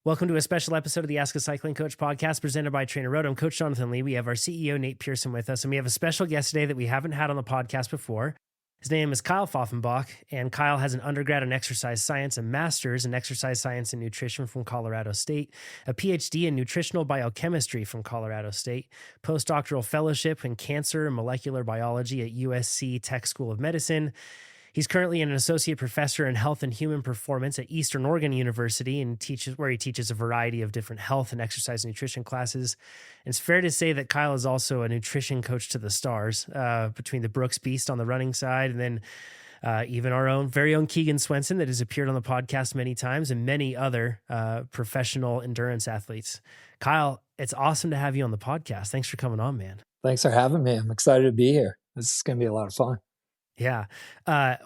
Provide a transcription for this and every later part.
Welcome to a special episode of the Ask a Cycling Coach podcast presented by TrainerRoad. I'm Coach Jonathan Lee. We have our CEO, Nate Pearson, with us, and we have a special guest today that we haven't had on the podcast before. His name is Kyle Pfaffenbach, and Kyle has an undergrad in exercise science, a master's in exercise science and nutrition from Colorado State, a PhD in nutritional biochemistry from Colorado State, postdoctoral fellowship in cancer and molecular biology at USC Tech School of Medicine. He's currently an associate professor in health and human performance at Eastern Oregon University and where he teaches a variety of different health and exercise nutrition classes. And it's fair to say that Kyle is also a nutrition coach to the stars, between the Brooks Beast on the running side and then even our very own Keegan Swenson that has appeared on the podcast many times and many other professional endurance athletes. Kyle, it's awesome to have you on the podcast. Thanks for coming on, man. Thanks for having me. I'm excited to be here. This is going to be a lot of fun. Yeah.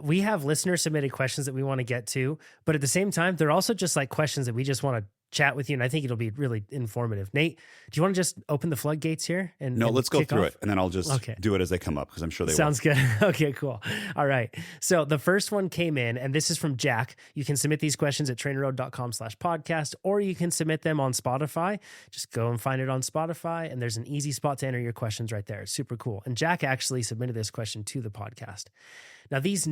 We have listener submitted questions that we want to get to, but at the same time, they're also just like questions that we just want to chat with you. And I think it'll be really informative. Nate, do you want to just open the floodgates here? No, let's go through it. And then I'll just do it as they come up because I'm sure they will. Sounds good. Okay, cool. All right. So the first one came in, and this is from Jack. You can submit these questions at trainerroad.com/podcast, or you can submit them on Spotify. Just go and find it on Spotify, and there's an easy spot to enter your questions right there. It's super cool. And Jack actually submitted this question to the podcast. Now, these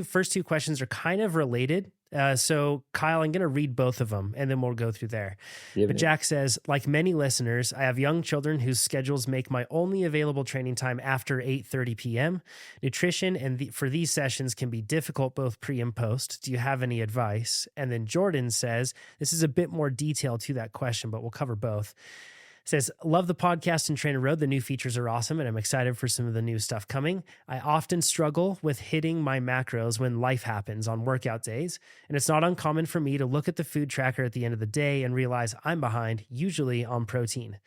first two questions are kind of related. So Kyle, I'm going to read both of them and then we'll go through there. But Jack says, like many listeners, I have young children whose schedules make my only available training time after 8:30 p.m. Nutrition for these sessions can be difficult both pre and post. Do you have any advice? And then Jordan says, this is a bit more detail to that question, but we'll cover both. Says, love the podcast and TrainerRoad. The new features are awesome, and I'm excited for some of the new stuff coming. I often struggle with hitting my macros when life happens on workout days, and it's not uncommon for me to look at the food tracker at the end of the day and realize I'm behind, usually on protein.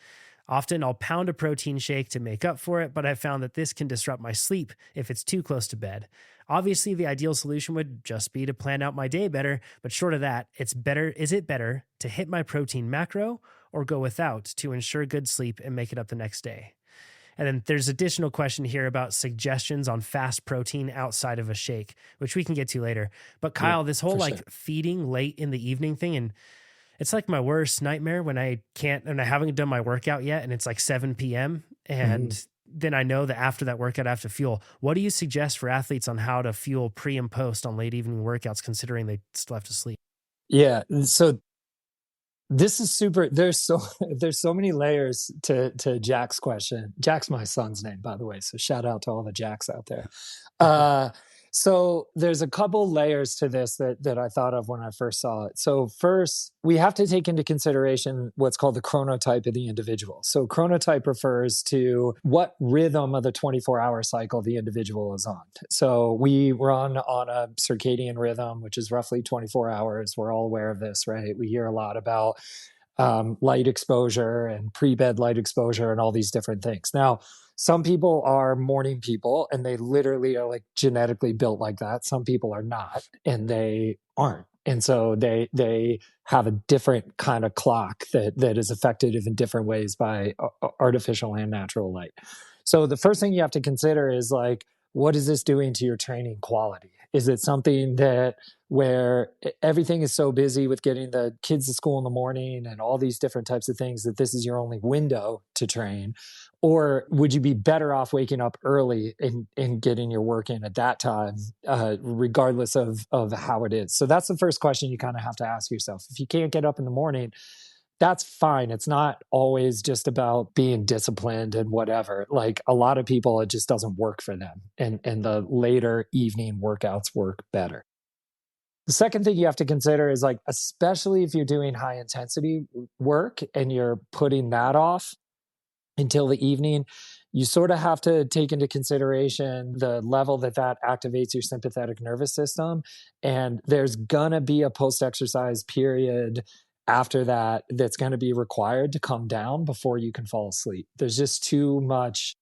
Often I'll pound a protein shake to make up for it, but I've found that this can disrupt my sleep if it's too close to bed. Obviously, the ideal solution would just be to plan out my day better, but short of that, is it better to hit my protein macro or go without to ensure good sleep and make it up the next day? And then there's additional question here about suggestions on fast protein outside of a shake, which we can get to later. But Kyle, this whole feeding late in the evening thing, and it's like my worst nightmare when I haven't done my workout yet and it's like 7 p.m. and then I know that after that workout I have to fuel. What do you suggest for athletes on how to fuel pre and post on late evening workouts considering they still have to sleep? Yeah. So this is super. There's so many layers to Jack's question. Jack's my son's name, by the way. So shout out to all the Jacks out there. So there's a couple layers to this that I thought of when I first saw it. So first, we have to take into consideration what's called the chronotype of the individual. So chronotype refers to what rhythm of the 24-hour cycle the individual is on. So we run on a circadian rhythm, which is roughly 24 hours. We're all aware of this, right? We hear a lot about light exposure and pre-bed light exposure and all these different things. Now, some people are morning people and they literally are like genetically built like that. Some people are not and they aren't. And so they have a different kind of clock that is affected in different ways by artificial and natural light. So the first thing you have to consider is like, what is this doing to your training quality? Is it something where everything is so busy with getting the kids to school in the morning and all these different types of things that this is your only window to train? Or would you be better off waking up early and getting your work in at that time, regardless of how it is? So that's the first question you kind of have to ask yourself. If you can't get up in the morning, that's fine. It's not always just about being disciplined and whatever. Like a lot of people, it just doesn't work for them. And the later evening workouts work better. The second thing you have to consider is like, especially if you're doing high intensity work and you're putting that off until the evening, you sort of have to take into consideration the level that activates your sympathetic nervous system. And there's going to be a post-exercise period after that's going to be required to come down before you can fall asleep. There's just too much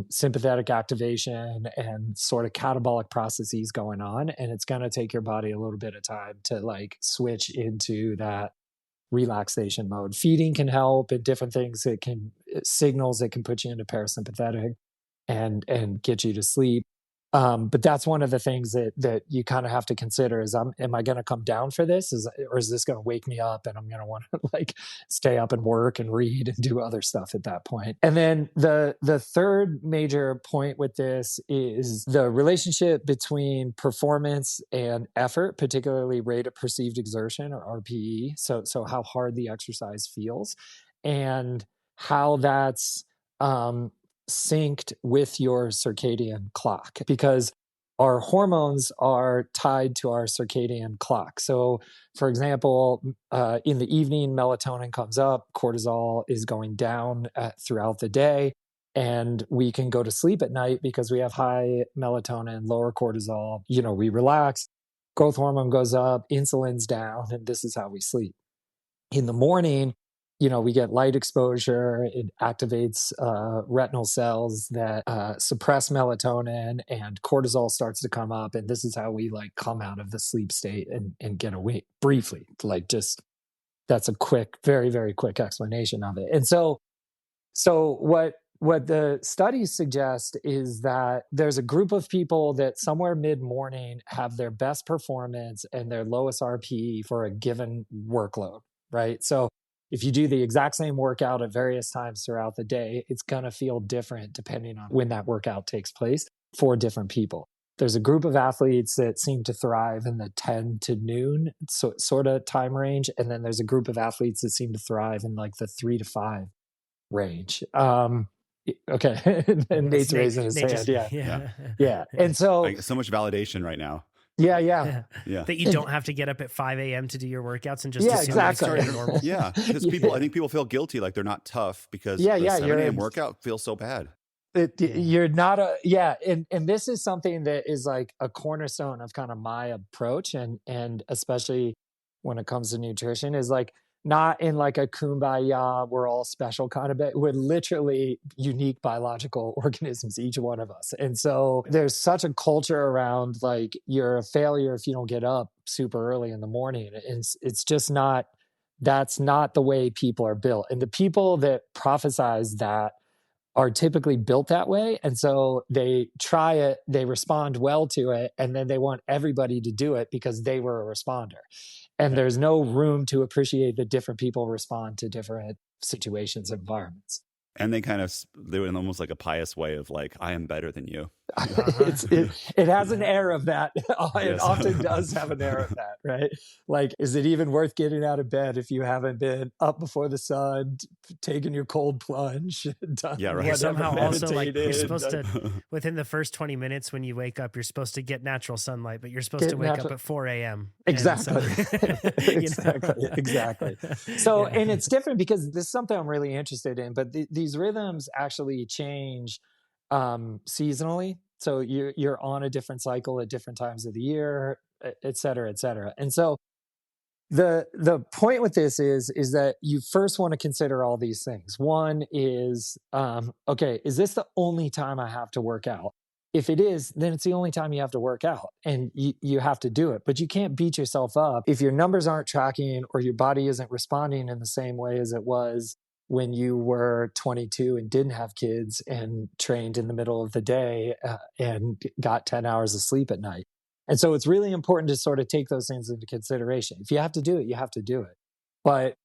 sympathetic activation and sort of catabolic processes going on. And it's going to take your body a little bit of time to like switch into that relaxation mode. Feeding can help and different things. Signals that can put you into parasympathetic and get you to sleep. But that's one of the things that you kind of have to consider is, am I going to come down for this? Or is this going to wake me up and I'm going to want to like stay up and work and read and do other stuff at that point? And then the third major point with this is the relationship between performance and effort, particularly rate of perceived exertion, or RPE. So how hard the exercise feels and how that's synced with your circadian clock, because our hormones are tied to our circadian clock. So, for example, in the evening, melatonin comes up, cortisol is going down throughout the day, and we can go to sleep at night because we have high melatonin, lower cortisol. We relax, growth hormone goes up, insulin's down, and this is how we sleep. In the morning, we get light exposure. It activates retinal cells that suppress melatonin, and cortisol starts to come up. And this is how we like come out of the sleep state and get awake briefly. Like, just that's a quick, very, very quick explanation of it. And so what the studies suggest is that there's a group of people that somewhere mid-morning have their best performance and their lowest RPE for a given workload, right? So if you do the exact same workout at various times throughout the day, it's going to feel different depending on when that workout takes place for different people. There's a group of athletes that seem to thrive in the 10 to noon sort of time range. And then there's a group of athletes that seem to thrive in like the 3 to 5 range. Okay. And Nate's raising his hand. Yeah. And so much validation right now. Yeah. That you don't have to get up at 5 a.m. to do your workouts and just exactly. Normal. Yeah, because I think people feel guilty, like they're not tough because the 7 a.m. workout feels so bad. You're not and this is something that is like a cornerstone of kind of my approach, and especially when it comes to nutrition, is like not in like a kumbaya, we're all special kind of bit. We're literally unique biological organisms, each one of us. And so there's such a culture around like you're a failure if you don't get up super early in the morning. It's just not, that's not the way people are built. And the people that prophesize that are typically built that way. And so they try it, they respond well to it, and then they want everybody to do it because they were a responder. And there's no room to appreciate that different people respond to different situations and environments. And they kind of do it in almost like a pious way of like, I am better than you. It has an air of that. It often does have an air of that, right? Like, is it even worth getting out of bed if you haven't been up before the sun, taken your cold plunge, done somehow also like you're supposed to, within the first 20 minutes when you wake up, you're supposed to get natural sunlight, but you're supposed to wake up at 4 a.m. Exactly. Exactly. So, and it's different because this is something I'm really interested in, but these rhythms actually change seasonally. So you're on a different cycle at different times of the year, et cetera, et cetera. And so the point with this is that you first want to consider all these things. One is, okay, is this the only time I have to work out? If it is, then it's the only time you have to work out, and you have to do it. But you can't beat yourself up if your numbers aren't tracking or your body isn't responding in the same way as it was when you were 22 and didn't have kids and trained in the middle of the day and got 10 hours of sleep at night. And so it's really important to sort of take those things into consideration. If you have to do it, you have to do it. But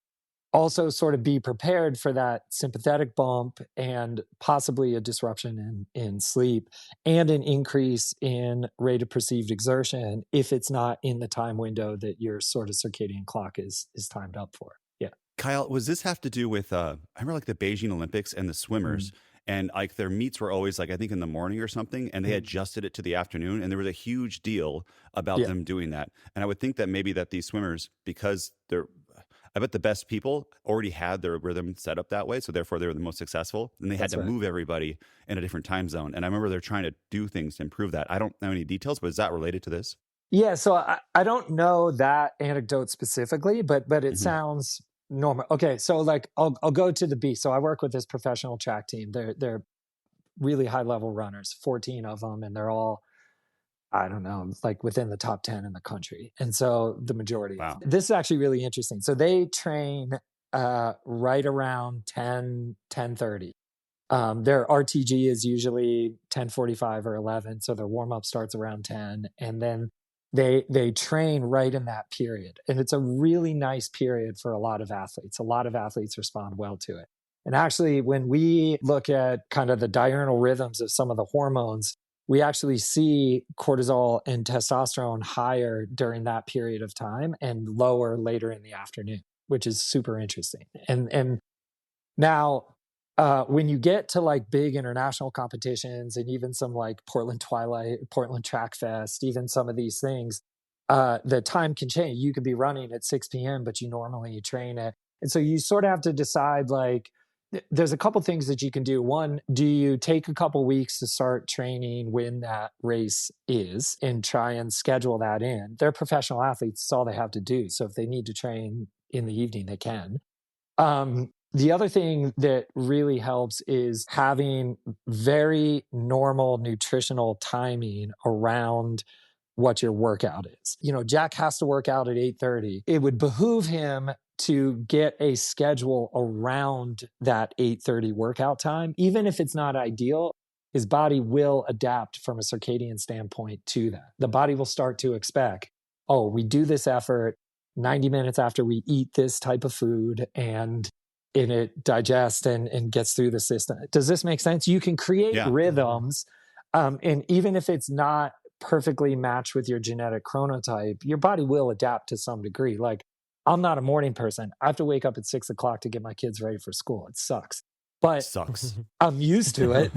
also sort of be prepared for that sympathetic bump and possibly a disruption in sleep and an increase in rate of perceived exertion if it's not in the time window that your sort of circadian clock is timed up for. Yeah. Kyle, was this have to do with, I remember like the Beijing Olympics and the swimmers, and like their meets were always like, I think in the morning or something, and they adjusted it to the afternoon, and there was a huge deal about them doing that. And I would think that maybe that these swimmers, because I bet the best people already had their rhythm set up that way, so therefore they were the most successful, and they had to move everybody in a different time zone. And I remember they're trying to do things to improve that. I don't know any details, but is that related to this? Yeah, so I don't know that anecdote specifically, but it sounds normal. Okay, so like I'll go to the beach. So I work with this professional track team. They're really high level runners, 14 of them, and they're all, I don't know, like within the top 10 in the country. And so the majority. Wow. This is actually really interesting. So they train right around 10:30. Their RTG is usually 10:45 or 11. So their warm up starts around 10. And then they train right in that period. And it's a really nice period for a lot of athletes. A lot of athletes respond well to it. And actually, when we look at kind of the diurnal rhythms of some of the hormones, we actually see cortisol and testosterone higher during that period of time and lower later in the afternoon, which is super interesting. And now, when you get to like big international competitions and even some like Portland Track Fest, even some of these things, the time can change. You could be running at 6 p.m., but you normally train at. And so you sort of have to decide like, there's a couple things that you can do. One, do you take a couple weeks to start training when that race is and try and schedule that in? They're professional athletes. It's all they have to do. So if they need to train in the evening, they can. The other thing that really helps is having very normal nutritional timing around what your workout is. You know, Jack has to work out at 8:30. It would behoove him to get a schedule around that 8:30 workout time. Even if it's not ideal, his body will adapt from a circadian standpoint to that. The body will start to expect, oh, we do this effort 90 minutes after we eat this type of food, and it digests and gets through the system. Does this make sense? You can create rhythms, and even if it's not perfectly matched with your genetic chronotype, your body will adapt to some degree. Like, I'm not a morning person. I have to wake up at 6 o'clock to get my kids ready for school. It sucks. But I'm used to it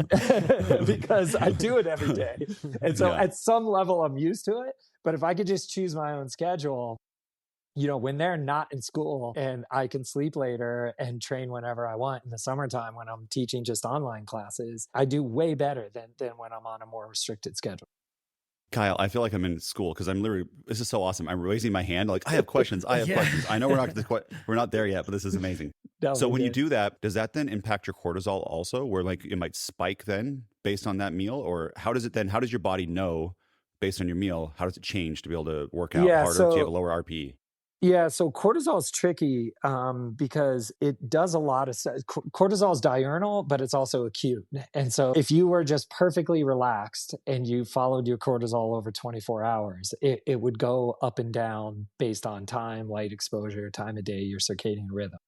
because I do it every day. And so at some level, I'm used to it. But if I could just choose my own schedule, you know, when they're not in school and I can sleep later and train whenever I want in the summertime when I'm teaching just online classes, I do way better than when I'm on a more restricted schedule. Kyle, I feel like I'm in school because I'm literally, this is so awesome. I'm raising my hand. Like, I have questions. I have questions. I know we're not there yet, but this is amazing. So when you do that, does that then impact your cortisol also, where like it might spike then based on that meal? Or how does your body know based on your meal? How does it change to be able to work out harder? Do you have a lower RPE? Yeah, so cortisol is tricky because it does a lot of stuff. Cortisol is diurnal, but it's also acute. And so if you were just perfectly relaxed and you followed your cortisol over 24 hours, it would go up and down based on time, light exposure, time of day, your circadian rhythm.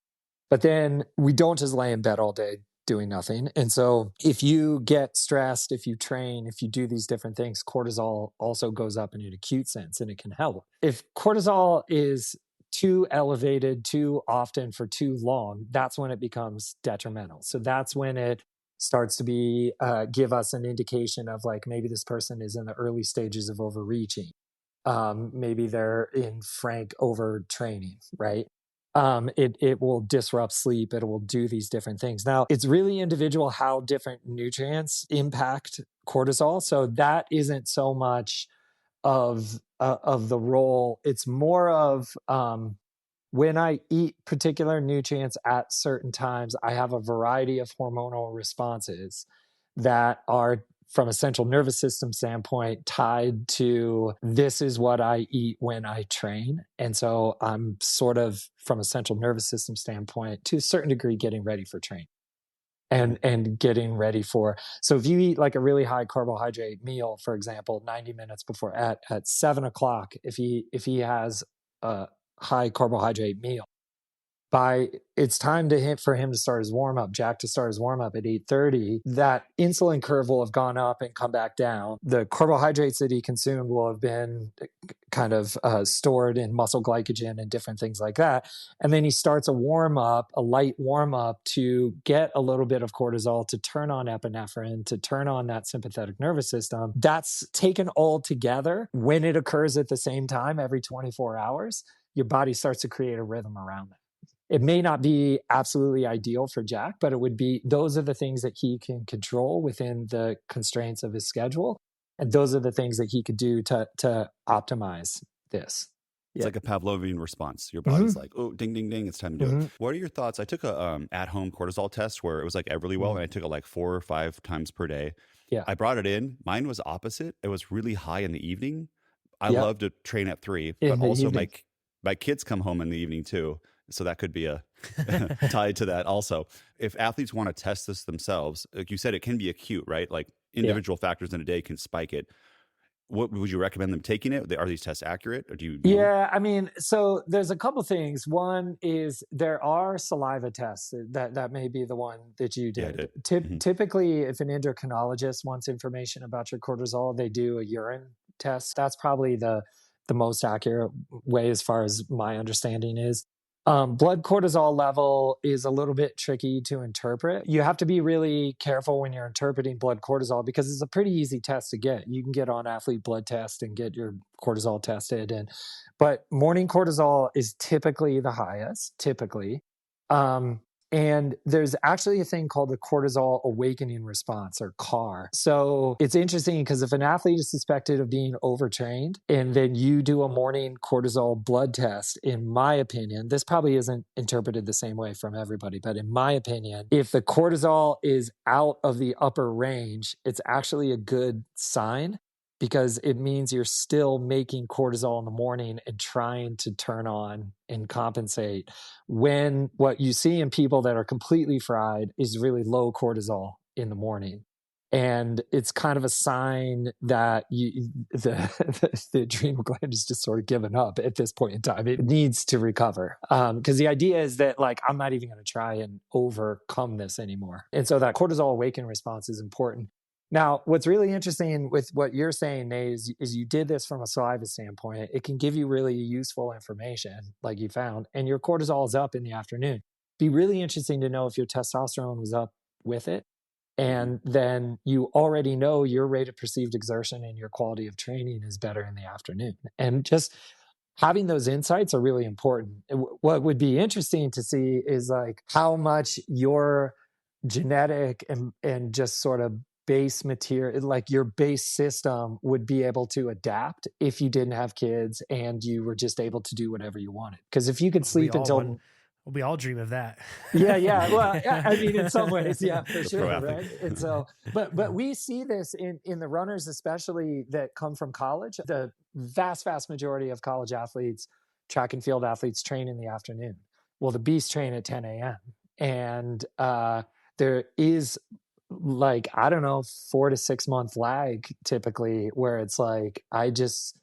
But then we don't just lay in bed all day doing nothing. And so if you get stressed, if you train, if you do these different things, cortisol also goes up in an acute sense, and it can help. If cortisol is too elevated too often for too long, that's when it becomes detrimental. So that's when it starts to be give us an indication of like, maybe this person is in the early stages of overreaching. Maybe they're in frank overtraining, right? It will disrupt sleep. It will do these different things. Now, it's really individual how different nutrients impact cortisol. So that isn't so much of the role. It's more of when I eat particular nutrients at certain times, I have a variety of hormonal responses that are, from a central nervous system standpoint, tied to this is what I eat when I train. And so I'm sort of, from a central nervous system standpoint, to a certain degree, getting ready for training and getting ready for. So if you eat like a really high carbohydrate meal, for example, 90 minutes before at 7 o'clock, if he has a high carbohydrate meal, it's time for him to start his warm up, Jack to start his warm up at 8:30, that insulin curve will have gone up and come back down. The carbohydrates that he consumed will have been kind of stored in muscle glycogen and different things like that. And then he starts a light warm up to get a little bit of cortisol, to turn on epinephrine, to turn on that sympathetic nervous system. That's taken all together. When it occurs at the same time every 24 hours, your body starts to create a rhythm around that. It may not be absolutely ideal for Jack, but those are the things that he can control within the constraints of his schedule. And those are the things that he could do to optimize this. It's like a Pavlovian response. Your body's like, oh, ding, ding, ding, it's time to do it. What are your thoughts? I took a at-home cortisol test where it was like really well, and I took it like 4 or 5 times per day. Yeah. I brought it in. Mine was opposite. It was really high in the evening. I love to train at 3, but also my kids come home in the evening too. So that could be a tied to that also. If athletes want to test this themselves, like you said, it can be acute, right? Like individual factors in a day can spike it. What would you recommend them taking it? Are these tests accurate, or do you know? Yeah, I mean, so there's a couple things. One is there are saliva tests that may be the one that you Yeah, I did. did. Typically, if an endocrinologist wants information about your cortisol, they do a urine test. That's probably the most accurate way, as far as my understanding is. Blood cortisol level is a little bit tricky to interpret. You have to be really careful when you're interpreting blood cortisol because it's a pretty easy test to get. You can get on athlete blood test and get your cortisol tested, but morning cortisol is typically the highest, typically. Um, and there's actually a thing called the cortisol awakening response, or CAR. So it's interesting because if an athlete is suspected of being overtrained and then you do a morning cortisol blood test, in my opinion, this probably isn't interpreted the same way from everybody, but in my opinion, if the cortisol is out of the upper range, it's actually a good sign, because it means you're still making cortisol in the morning and trying to turn on and compensate, when what you see in people that are completely fried is really low cortisol in the morning. And it's kind of a sign that the adrenal gland is just sort of given up at this point in time. It needs to recover. Because the idea is that, like, I'm not even going to try and overcome this anymore. And so that cortisol awakening response is important. Now, what's really interesting with what you're saying, Nate, is you did this from a saliva standpoint. It can give you really useful information, like you found, and your cortisol is up in the afternoon. Be really interesting to know if your testosterone was up with it. And then you already know your rate of perceived exertion and your quality of training is better in the afternoon. And just having those insights are really important. What would be interesting to see is, like, how much your genetic and just sort of base material, like your base system, would be able to adapt if you didn't have kids and you were just able to do whatever you wanted. Because if you could sleep until we all dream of that. yeah. Well, I mean, in some ways, yeah, for The sure, pro right? athlete. And so, but we see this in the runners, especially that come from college. The vast majority of college athletes, track and field athletes, train in the afternoon. Well, the beasts train at 10 a.m. And there is, like, I don't know, 4 to 6 month lag typically, where it's like, I'm just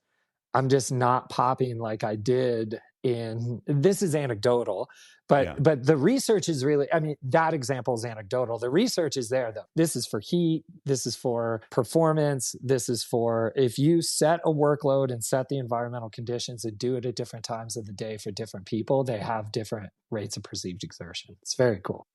not popping like I did in, this is anecdotal, but the research is really, I mean, that example is anecdotal. The research is there though. This is for heat. This is for performance. This is for, if you set a workload and set the environmental conditions and do it at different times of the day for different people, they have different rates of perceived exertion. It's very cool.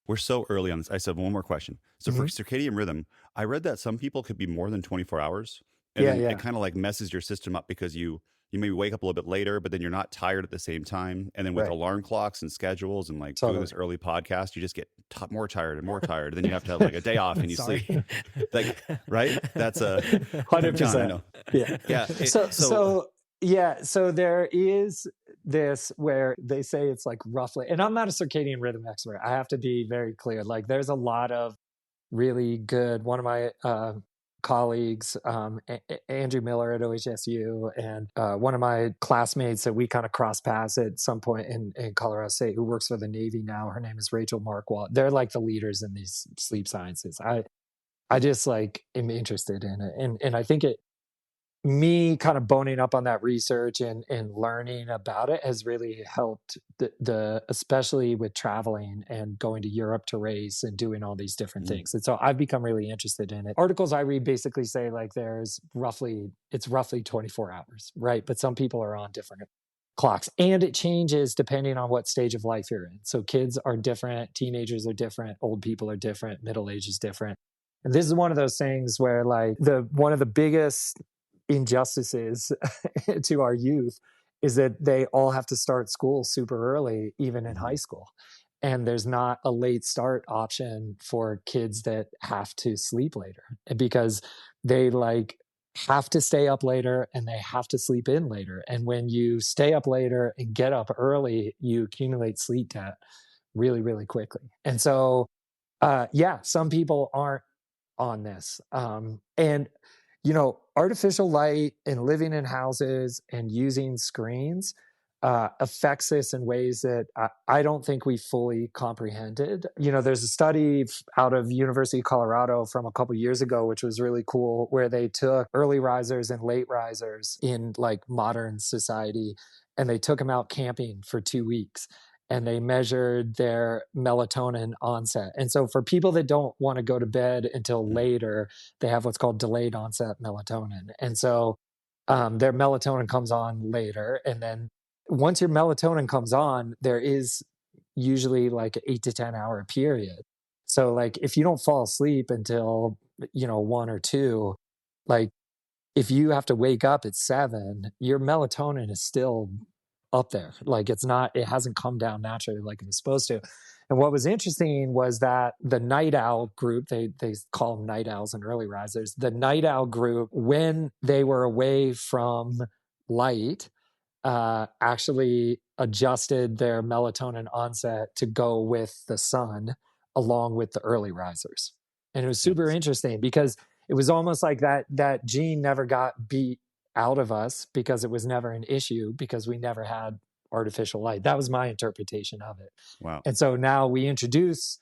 We're so early on this. I said one more question. So for circadian rhythm, I read that some people could be more than 24 hours. And then it kind of like messes your system up because you maybe wake up a little bit later, but then you're not tired at the same time. And then with alarm clocks and schedules and like doing this early podcast, you just get more tired and more tired. And then you have to have like a day off and you sleep. Like, right? That's a 100%. John, I know. Yeah. Yeah. So there is this where they say it's like roughly, and I'm not a circadian rhythm expert. I have to be very clear. Like, there's a lot of really good, one of my colleagues, Andrew Miller at OHSU, and one of my classmates that we kind of cross paths at some point in Colorado State, who works for the Navy now. Her name is Rachel Markwalt. They're like the leaders in these sleep sciences. I just like am interested in it. And I think me kind of boning up on that research and learning about it has really helped the especially with traveling and going to Europe to race and doing all these different things. And so I've become really interested in it. Articles I read basically say, like, it's roughly 24 hours, right? But some people are on different clocks, and it changes depending on what stage of life you're in. So kids are different, teenagers are different, old people are different, middle age is different. And this is one of those things where, like, one of the biggest injustices to our youth is that they all have to start school super early, even in high school. And there's not a late start option for kids that have to sleep later, because they like have to stay up later and they have to sleep in later. And when you stay up later and get up early, you accumulate sleep debt really, really quickly. And so, some people aren't on this. And artificial light and living in houses and using screens affects this in ways that I don't think we fully comprehended. There's a study out of University of Colorado from a couple years ago, which was really cool, where they took early risers and late risers in like modern society, and they took them out camping for 2 weeks. And they measured their melatonin onset. And so for people that don't want to go to bed until later, they have what's called delayed onset melatonin. And so their melatonin comes on later. And then once your melatonin comes on, there is usually like an 8 to 10 hour period. So like if you don't fall asleep until, 1 or 2, like if you have to wake up at 7, your melatonin is still up there. Like it hasn't come down naturally like it was supposed to. And what was interesting was that the night owl group, they call them night owls and early risers, the night owl group, when they were away from light, actually adjusted their melatonin onset to go with the sun along with the early risers. And it was super interesting because it was almost like that gene never got beat out of us because it was never an issue because we never had artificial light. That was my interpretation of it. Wow. And so now we introduce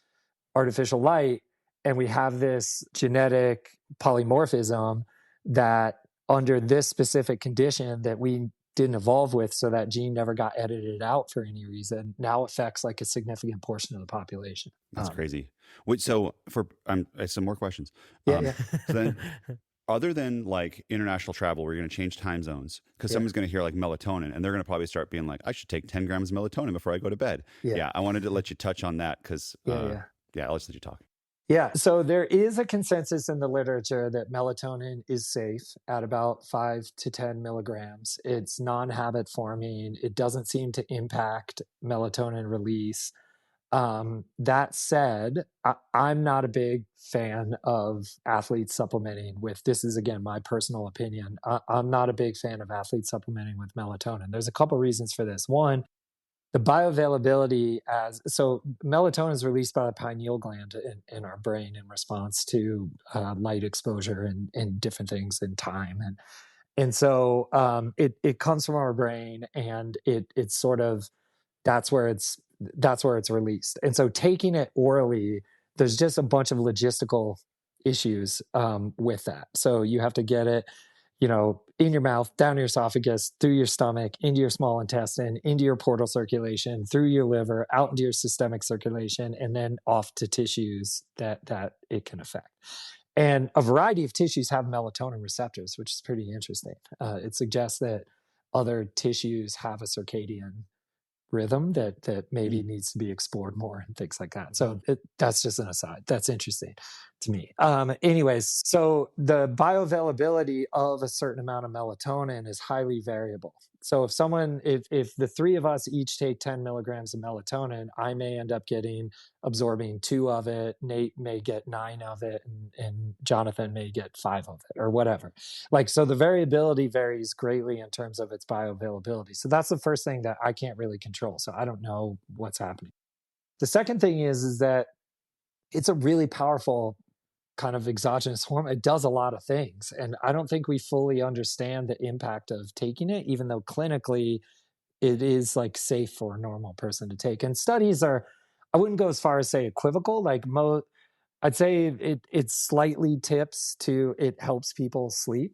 artificial light and we have this genetic polymorphism that under this specific condition that we didn't evolve with, so that gene never got edited out for any reason, now affects like a significant portion of the population. That's crazy. Wait, so I have some more questions. Yeah. So then, other than like international travel, where you're going to change time zones, because someone's going to hear like melatonin, and they're going to probably start being like, I should take 10 grams of melatonin before I go to bed. Yeah. I wanted to let you touch on that because, I'll just let you talk. Yeah. So there is a consensus in the literature that melatonin is safe at about 5 to 10 milligrams. It's non-habit forming. It doesn't seem to impact melatonin release. That said, I'm not a big fan of athletes supplementing with, this is again, my personal opinion. I'm not a big fan of athletes supplementing with melatonin. There's a couple reasons for this. One, the bioavailability so melatonin is released by the pineal gland in our brain in response to light exposure and different things in time. And so it comes from our brain, and it's sort of, that's where it's released. And so taking it orally, there's just a bunch of logistical issues with that. So you have to get it, in your mouth, down your esophagus, through your stomach, into your small intestine, into your portal circulation, through your liver, out into your systemic circulation, and then off to tissues that it can affect. And a variety of tissues have melatonin receptors, which is pretty interesting. It suggests that other tissues have a circadian rhythm that maybe needs to be explored more and things like that. So that's just an aside. That's interesting to me. Anyways, so the bioavailability of a certain amount of melatonin is highly variable. So if the three of us each take 10 milligrams of melatonin, I may end up absorbing 2 of it. Nate may get 9 of it, and Jonathan may get 5 of it, or whatever. So the variability varies greatly in terms of its bioavailability. So that's the first thing that I can't really control. So I don't know what's happening. The second thing is that it's a really powerful kind of exogenous hormone. It does a lot of things. And I don't think we fully understand the impact of taking it, even though clinically it is like safe for a normal person to take. And studies are, I wouldn't go as far as say equivocal, I'd say it slightly tips to, it helps people sleep,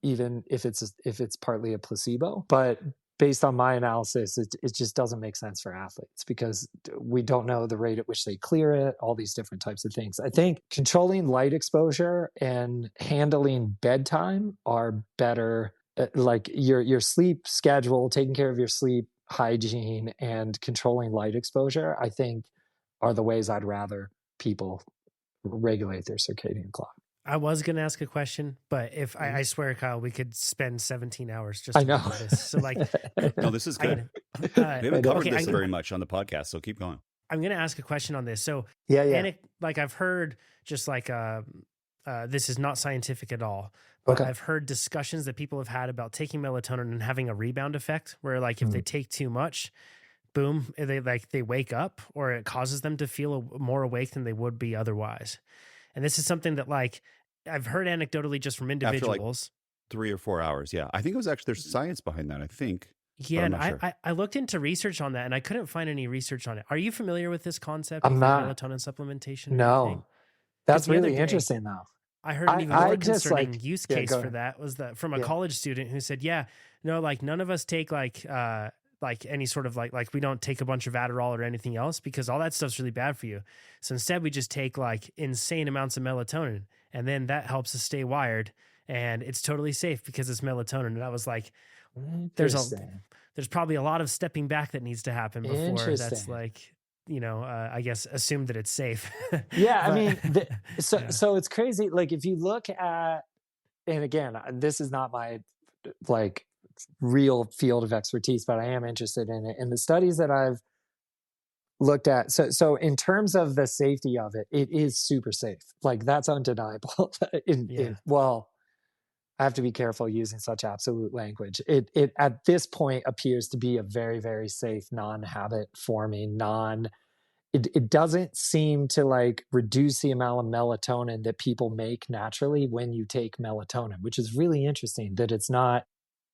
even if it's partly a placebo. But based on my analysis, it just doesn't make sense for athletes because we don't know the rate at which they clear it, all these different types of things. I think controlling light exposure and handling bedtime are better. Like your sleep schedule, taking care of your sleep hygiene and controlling light exposure, I think are the ways I'd rather people regulate their circadian clock. I was going to ask a question, but if I swear, Kyle, we could spend 17 hours just I know on this. So no, this is good. We haven't covered this very much on the podcast, so keep going. I'm going to ask a question on this. So I've heard just this is not scientific at all, but I've heard discussions that people have had about taking melatonin and having a rebound effect where if they take too much, boom, they wake up, or it causes them to feel more awake than they would be otherwise. And this is something that I've heard anecdotally just from individuals. After 3 or 4 hours. Yeah. I think it was actually, there's science behind that. I think but Yeah, I'm and not sure. I looked into research on that and I couldn't find any research on it. Are you familiar with this concept I'm of like not. melatonin supplementation or anything? No, Because that's the other really day interesting though. I heard an I even more I just concerning like, use yeah, case go for ahead. that was that from a Yeah. college student who said, yeah, no, like none of us take like any sort of like we don't take a bunch of Adderall or anything else because all that stuff's really bad for you. So instead we just take like insane amounts of melatonin and then that helps us stay wired and it's totally safe because it's melatonin. And I was like, there's a Interesting. there's probably a lot of stepping back that needs to happen before that's Interesting. like, I guess assume that it's safe. Yeah, I But mean, yeah, so it's crazy. Like if you look at, and again, this is not my like real field of expertise, but I am interested in it. And the studies that I've looked at, so in terms of the safety of it, it is super safe. Like that's undeniable. yeah, Well, I have to be careful using such absolute language. It at this point appears to be a very, very safe, non-habit forming, it doesn't seem to like reduce the amount of melatonin that people make naturally when you take melatonin, which is really interesting that it's not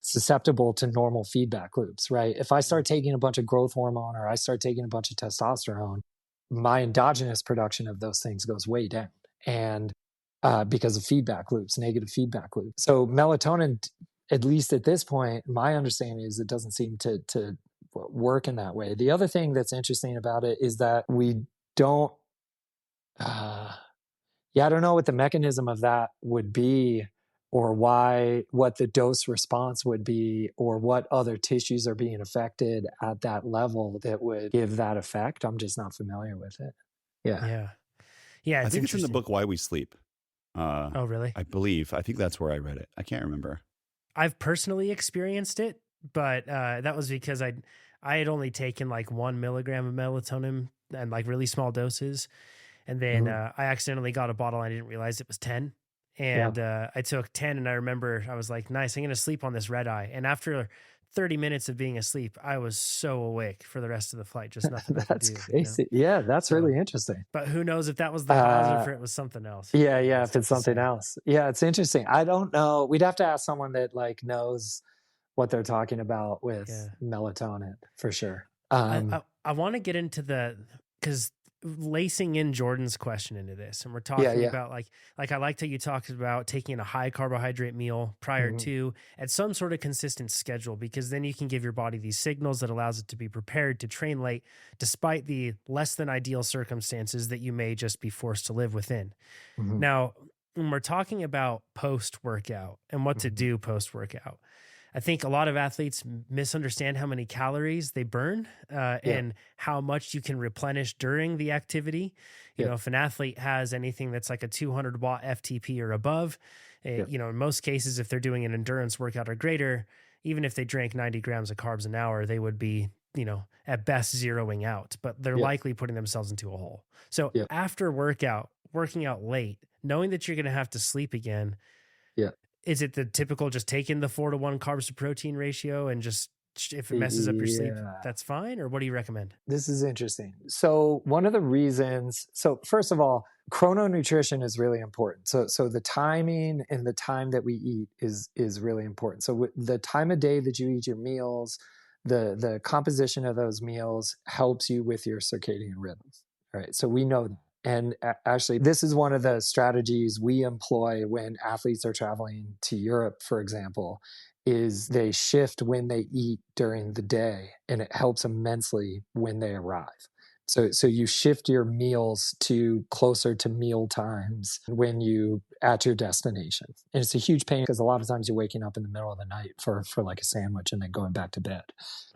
susceptible to normal feedback loops, right? If I start taking a bunch of growth hormone or I start taking a bunch of testosterone, my endogenous production of those things goes way down. And because of feedback loops, negative feedback loops. So melatonin, at least at this point, my understanding is it doesn't seem to work in that way. The other thing that's interesting about it is that we don't, yeah, I don't know what the mechanism of that would be or what the dose response would be or what other tissues are being affected at that level that would give that effect. I'm just not familiar with it. Yeah. yeah, yeah. I It's think it's in the interesting. book Why We Sleep. Oh, really? I think that's where I read it. I can't remember. I've personally experienced it, but that was because I had only taken like 1 milligram of melatonin and like really small doses, and then Mhm. I accidentally got a bottle. And I didn't realize it was 10, Yeah. and I took 10, and I remember I was like, "Nice, I'm gonna sleep on this red eye." And after 30 minutes of being asleep, I was so awake for the rest of the flight, just nothing I could That's do. crazy. Yeah, that's So, really interesting. but who knows if that was the cause or if Uh, it was something else? yeah, It's if it's tough to something say. else. Yeah, it's interesting. I don't know. We'd have to ask someone that like knows what they're talking about with Yeah. melatonin for sure. I want to get into because lacing in Jordan's question into this, and we're Yeah, talking yeah. about like I liked how you talked about taking a high carbohydrate meal prior Mhm. to at some sort of consistent schedule, because then you can give your body these signals that allows it to be prepared to train late, despite the less than ideal circumstances that you may just be forced to live within. Mhm. Now, when we're talking about post workout and what to Mhm. do post workout, I think a lot of athletes misunderstand how many calories they burn Yeah, and how much you can replenish during the activity. yeah, If an athlete has anything that's like a 200 watt FTP or above, yeah, in most cases, if they're doing an endurance workout or greater, even if they drank 90 grams of carbs an hour, they would be, at best zeroing out, but they're yeah, likely putting themselves into a hole. So yeah, after workout, working out late, knowing that you're going to have to sleep again, yeah. is it the typical just taking the 4-to-1 carbs to protein ratio and just if it messes up your sleep, Yeah. that's fine? Or what do you recommend? This is interesting. So one of the reasons, so first of all, chrononutrition is really important. So the timing and the time that we eat is really important. So the time of day that you eat your meals, the composition of those meals helps you with your circadian rhythm. All right. So we know that. And actually, this is one of the strategies we employ when athletes are traveling to Europe, for example, is they shift when they eat during the day, and it helps immensely when they arrive. So you shift your meals to closer to meal times when you at your destination. And it's a huge pain because a lot of times you're waking up in the middle of the night for like a sandwich and then going back to bed.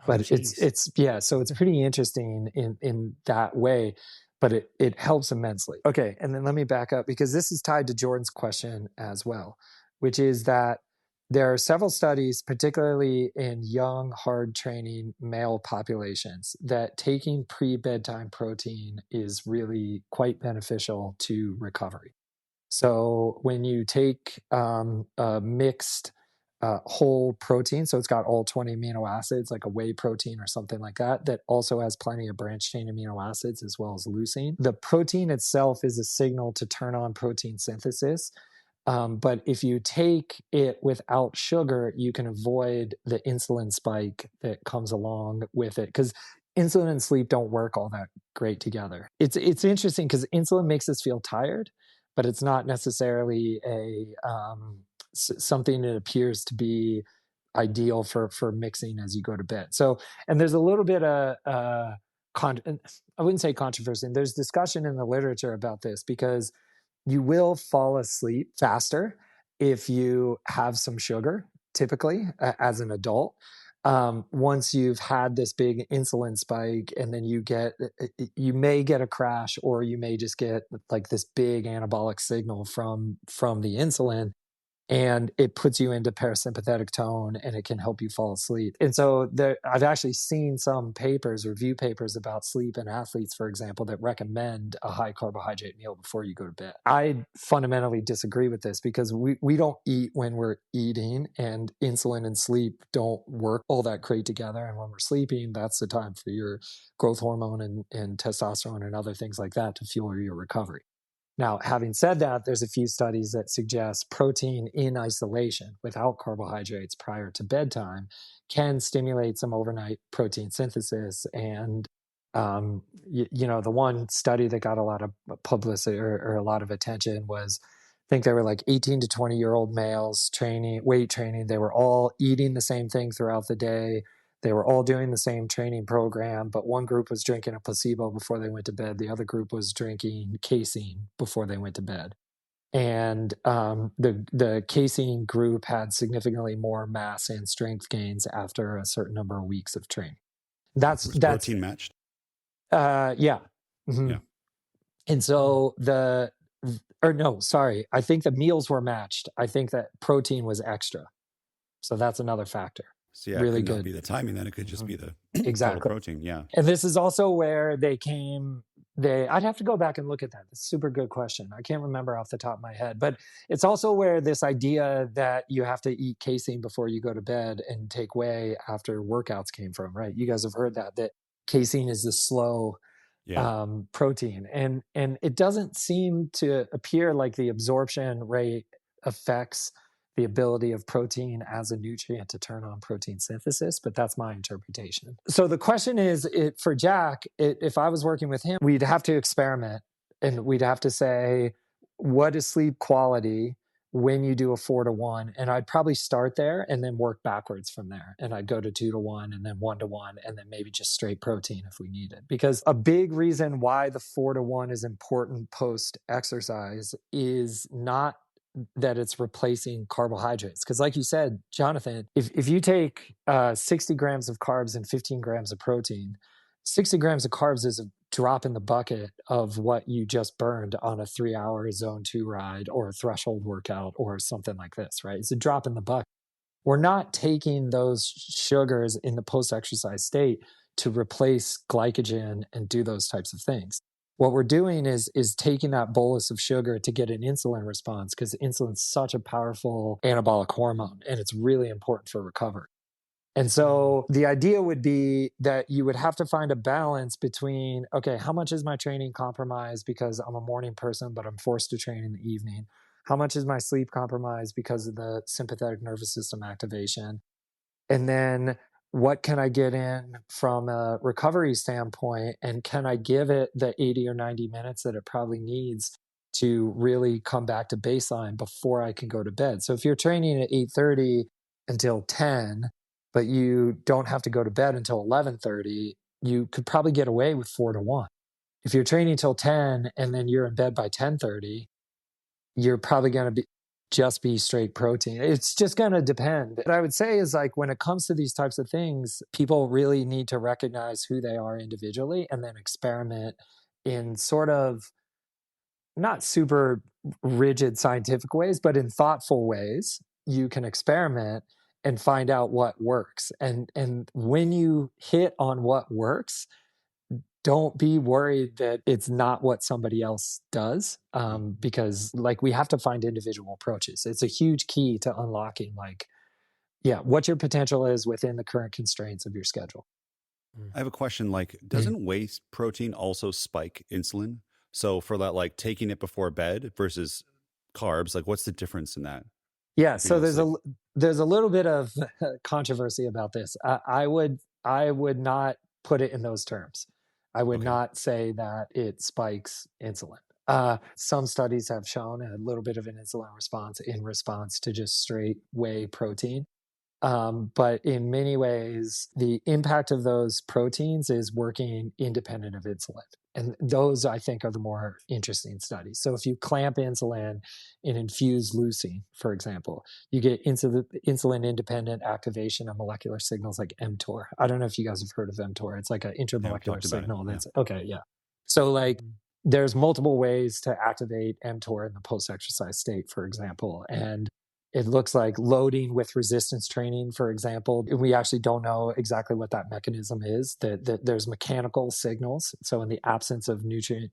Oh, But geez. yeah, so it's pretty interesting in that way, but it helps immensely. Okay, and then let me back up because this is tied to Jordan's question as well, which is that there are several studies, particularly in young, hard training male populations, that taking pre bedtime protein is really quite beneficial to recovery. So when you take a mixed whole protein, so it's got all 20 amino acids, like a whey protein or something like that, that also has plenty of branched chain amino acids as well as leucine. The protein itself is a signal to turn on protein synthesis, But if you take it without sugar, you can avoid the insulin spike that comes along with it, because insulin and sleep don't work all that great together. It's interesting because insulin makes us feel tired, but it's not necessarily something that appears to be ideal for mixing as you go to bed. So, and there's a little bit of I wouldn't say controversy. There's discussion in the literature about this, because you will fall asleep faster if you have some sugar, typically, as an adult. Once you've had this big insulin spike, and then you may get a crash, or you may just get like this big anabolic signal from the insulin, and it puts you into parasympathetic tone, and it can help you fall asleep. And so I've actually seen some review papers about sleep in athletes, for example, that recommend a high carbohydrate meal before you go to bed. I fundamentally disagree with this, because we don't eat when we're eating, and insulin and sleep don't work all that great together. And when we're sleeping, that's the time for your growth hormone and testosterone and other things like that to fuel your recovery. Now, having said that, there's a few studies that suggest protein in isolation without carbohydrates prior to bedtime can stimulate some overnight protein synthesis. And, the one study that got a lot of publicity or a lot of attention was, I think they were like 18 to 20-year-old males weight training. They were all eating the same thing throughout the day. They were all doing the same training program, but one group was drinking a placebo before they went to bed. The other group was drinking casein before they went to bed. And the casein group had significantly more mass and strength gains after a certain number of weeks of training. Was protein matched? Yeah. Mm-hmm. Yeah. And so I think the meals were matched. I think that protein was extra. So that's another factor. So yeah, really it could good. not be the timing, then it could just be the exactly total protein. Yeah. And this is also where I'd have to go back and look at that. That's a super good question. I can't remember off the top of my head, but it's also where this idea that you have to eat casein before you go to bed and take whey after workouts came from, right? You guys have heard that casein is the slow protein. And it doesn't seem to appear like the absorption rate affects the ability of protein as a nutrient to turn on protein synthesis, but that's my interpretation. So the question is, for Jack, if I was working with him, we'd have to experiment, and we'd have to say, what is sleep quality when you do a 4-to-1? And I'd probably start there and then work backwards from there. And I'd go to 2-to-1 and then 1-to-1, and then maybe just straight protein if we need it. Because a big reason why the 4-to-1 is important post exercise is not that it's replacing carbohydrates. Because like you said, Jonathan, if you take 60 grams of carbs and 15 grams of protein, 60 grams of carbs is a drop in the bucket of what you just burned on a 3-hour zone 2 ride or a threshold workout or something like this, right? It's a drop in the bucket. We're not taking those sugars in the post-exercise state to replace glycogen and do those types of things. What we're doing is taking that bolus of sugar to get an insulin response, because insulin's such a powerful anabolic hormone, and it's really important for recovery. And so the idea would be that you would have to find a balance between, okay, how much is my training compromised because I'm a morning person, but I'm forced to train in the evening? How much is my sleep compromised because of the sympathetic nervous system activation? And then what can I get in from a recovery standpoint? And can I give it the 80 or 90 minutes that it probably needs to really come back to baseline before I can go to bed? So if you're training at 8:30 until 10, but you don't have to go to bed until 11:30, you could probably get away with 4-to-1. If you're training till 10 and then you're in bed by 10:30, you're probably going to just be straight protein. It's just going to depend. What I would say is, like, when it comes to these types of things, people really need to recognize who they are individually and then experiment in sort of not super rigid scientific ways, but in thoughtful ways. You can experiment and find out what works. And when you hit on what works, don't be worried that it's not what somebody else does, because like we have to find individual approaches. It's a huge key to unlocking what your potential is within the current constraints of your schedule. I have a question. Like, doesn't whey protein also spike insulin? So for that, like taking it before bed versus carbs. Like, what's the difference in that? Yeah, so there's a little bit of controversy about this. I would not put it in those terms. I would not say that it spikes insulin. Some studies have shown a little bit of an insulin response in response to just straight whey protein. But in many ways, the impact of those proteins is working independent of insulin. And those, I think, are the more interesting studies. So if you clamp insulin and infuse leucine, for example, you get insulin-independent activation of molecular signals like mTOR. I don't know if you guys have heard of mTOR. It's like an intermolecular signal. So like there's multiple ways to activate mTOR in the post-exercise state, for example. And it looks like loading with resistance training, for example. We actually don't know exactly what that mechanism is. That there's mechanical signals. So in the absence of nutrient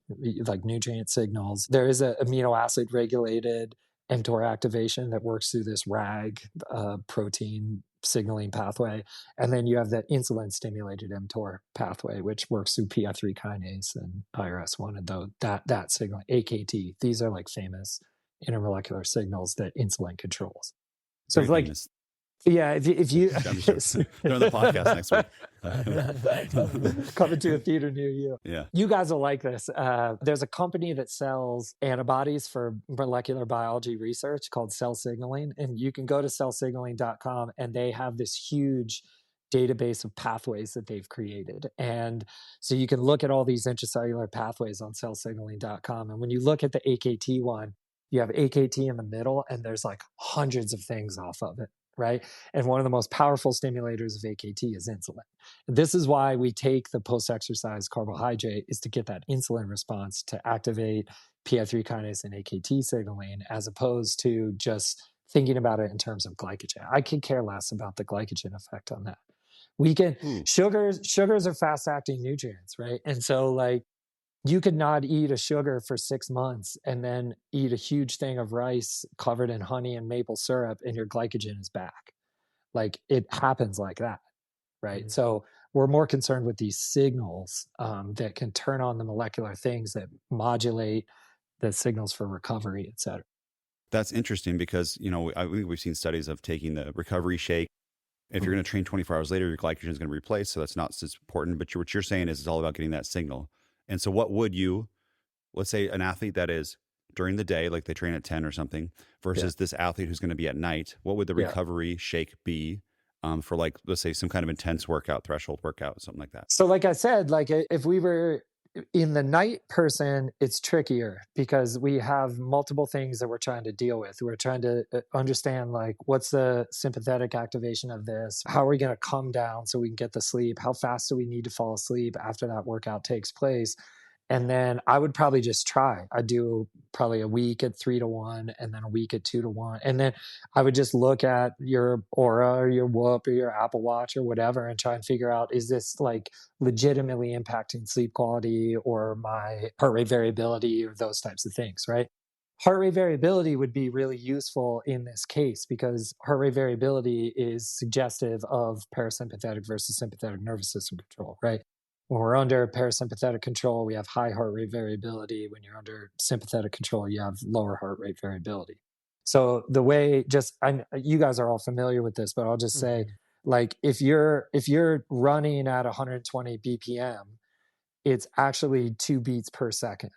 signals, there is an amino acid regulated mTOR activation that works through this RAG protein signaling pathway. And then you have the insulin stimulated mTOR pathway, which works through PI3 kinase and IRS1 and that signal, AKT. These are like famous intermolecular signals that insulin controls. So if you I'm sure they're on the podcast next week. Coming to a theater near you. Yeah. You guys will like this. There's a company that sells antibodies for molecular biology research called Cell Signaling. And you can go to cellsignaling.com and they have this huge database of pathways that they've created. And so you can look at all these intracellular pathways on cellsignaling.com. And when you look at the AKT one, you have AKT in the middle, and there's like hundreds of things off of it, right? And one of the most powerful stimulators of AKT is insulin. This is why we take the post-exercise carbohydrate, is to get that insulin response to activate PI3 kinase and AKT signaling, as opposed to just thinking about it in terms of glycogen. I could care less about the glycogen effect on that. Sugars are fast-acting nutrients, right? And so like, you could not eat a sugar for 6 months and then eat a huge thing of rice covered in honey and maple syrup and your glycogen is back. Like it happens like that, right? So we're more concerned with these signals that can turn on the molecular things that modulate the signals for recovery, et cetera. That's interesting because, we've seen studies of taking the recovery shake. If you're going to train 24 hours later, your glycogen is going to replace. So that's not as important. But what you're saying is it's all about getting that signal. And so what would let's say an athlete that is during the day, like they train at 10 or something, versus this athlete who's going to be at night, what would the recovery shake be for like, let's say some kind of intense workout, threshold workout, something like that? So like I said, like if we were in the night person, it's trickier because we have multiple things that we're trying to deal with. We're trying to understand like what's the sympathetic activation of this? How are we going to come down so we can get the sleep? How fast do we need to fall asleep after that workout takes place? And then I would probably just try. I'd do probably a week at 3 to 1 and then a week at 2 to 1. And then I would just look at your Aura or your Whoop or your Apple Watch or whatever and try and figure out, is this like legitimately impacting sleep quality or my heart rate variability or those types of things, right? Heart rate variability would be really useful in this case because heart rate variability is suggestive of parasympathetic versus sympathetic nervous system control, right? When we're under parasympathetic control, we have high heart rate variability. When you're under sympathetic control, you have lower heart rate variability. So the way, you guys are all familiar with this, but I'll just say, like, if you're running at 120 BPM, it's actually 2 beats per second.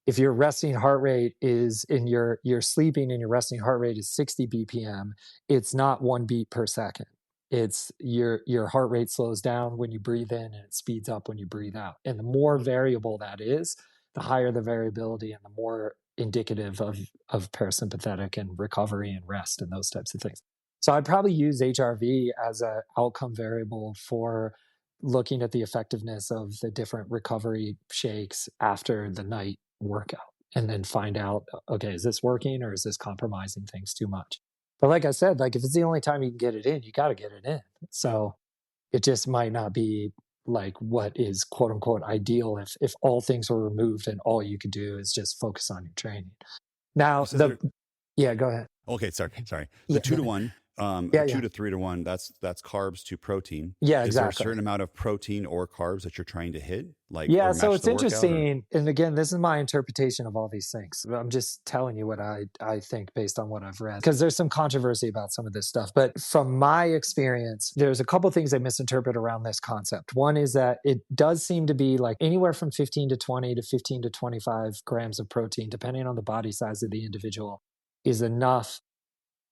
If your resting heart rate is you're sleeping and your resting heart rate is 60 BPM, it's not 1 beat per second. It's your heart rate slows down when you breathe in and it speeds up when you breathe out. And the more variable that is, the higher the variability and the more indicative of parasympathetic and recovery and rest and those types of things. So I'd probably use HRV as an outcome variable for looking at the effectiveness of the different recovery shakes after the night workout and then find out, okay, is this working or is this compromising things too much? But like I said, like if it's the only time you can get it in, you got to get it in. So it just might not be like what is quote unquote ideal if all things were removed and all you could do is just focus on your training. Now, go ahead. Okay, sorry. The 2 to 1, Yeah, 2 yeah. to 3 to 1, that's carbs to protein. Yeah, Is there a exactly. certain amount of protein or carbs that you're trying to hit, like, Yeah, or so match it's the workout, or? interesting. And again, this is my interpretation of all these things. I'm just telling you what I think based on what I've read, because there's some controversy about some of this stuff. But from my experience, there's a couple things I misinterpret around this concept. One is that it does seem to be like anywhere from 15 to 20 to 15 to 25 grams of protein, depending on the body size of the individual, is enough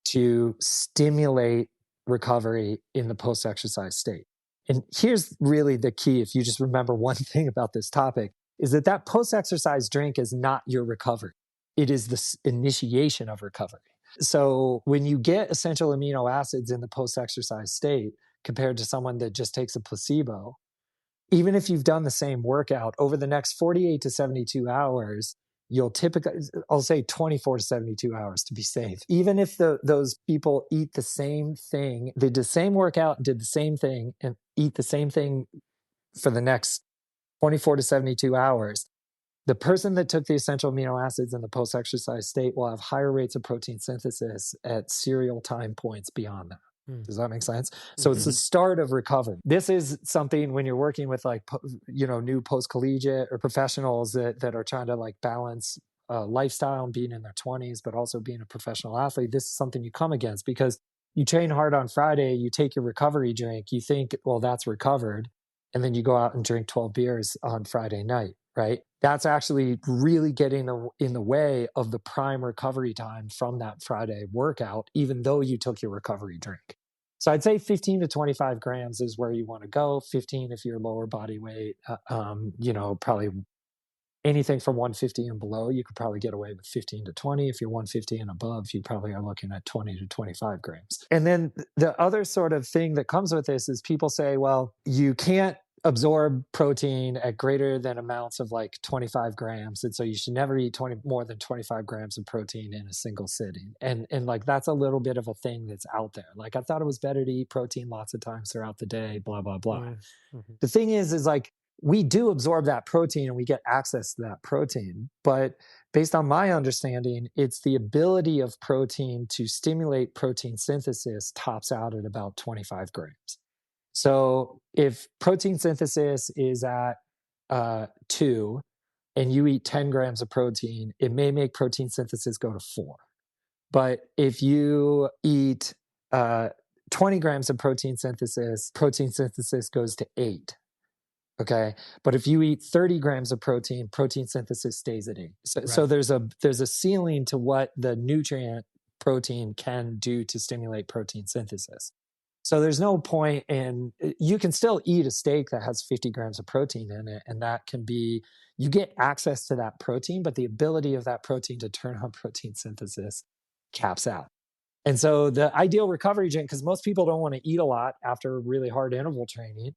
to stimulate recovery in the post-exercise state. And here's really the key, if you just remember one thing about this topic, is that post-exercise drink is not your recovery. It is the initiation of recovery. So when you get essential amino acids in the post-exercise state compared to someone that just takes a placebo, even if you've done the same workout over the next 48 to 72 hours, you'll typically, I'll say 24 to 72 hours to be safe. Even if those people eat the same thing, they did the same workout, did the same thing, and eat the same thing for the next 24 to 72 hours, the person that took the essential amino acids in the post-exercise state will have higher rates of protein synthesis at serial time points beyond that. Does that make sense? So it's the start of recovery. This is something when you're working with like, new post-collegiate or professionals that are trying to like balance lifestyle and being in their 20s, but also being a professional athlete. This is something you come against because you train hard on Friday, you take your recovery drink, you think, well, that's recovered. And then you go out and drink 12 beers on Friday night, right? That's actually really getting in the way of the prime recovery time from that Friday workout, even though you took your recovery drink. So I'd say 15 to 25 grams is where you want to go. 15 if you're lower body weight, probably anything from 150 and below, you could probably get away with 15 to 20. If you're 150 and above, you probably are looking at 20 to 25 grams. And then the other sort of thing that comes with this is people say, well, you can't absorb protein at greater than amounts of like 25 grams. And so you should never eat more than 25 grams of protein in a single sitting. And like, that's a little bit of a thing that's out there. Like, I thought it was better to eat protein lots of times throughout the day, blah, blah, blah. Mm-hmm. The thing is like, we do absorb that protein and we get access to that protein. But based on my understanding, it's the ability of protein to stimulate protein synthesis tops out at about 25 grams. So if protein synthesis is at 2 and you eat 10 grams of protein, it may make protein synthesis go to 4. But if you eat 20 grams of protein synthesis goes to 8. Okay. But if you eat 30 grams of protein synthesis stays at 8. So there's a ceiling to what the nutrient protein can do to stimulate protein synthesis. So there's no point in, you can still eat a steak that has 50 grams of protein in it. And that can be, you get access to that protein, but the ability of that protein to turn on protein synthesis caps out. And so the ideal recovery drink, because most people don't want to eat a lot after really hard interval training,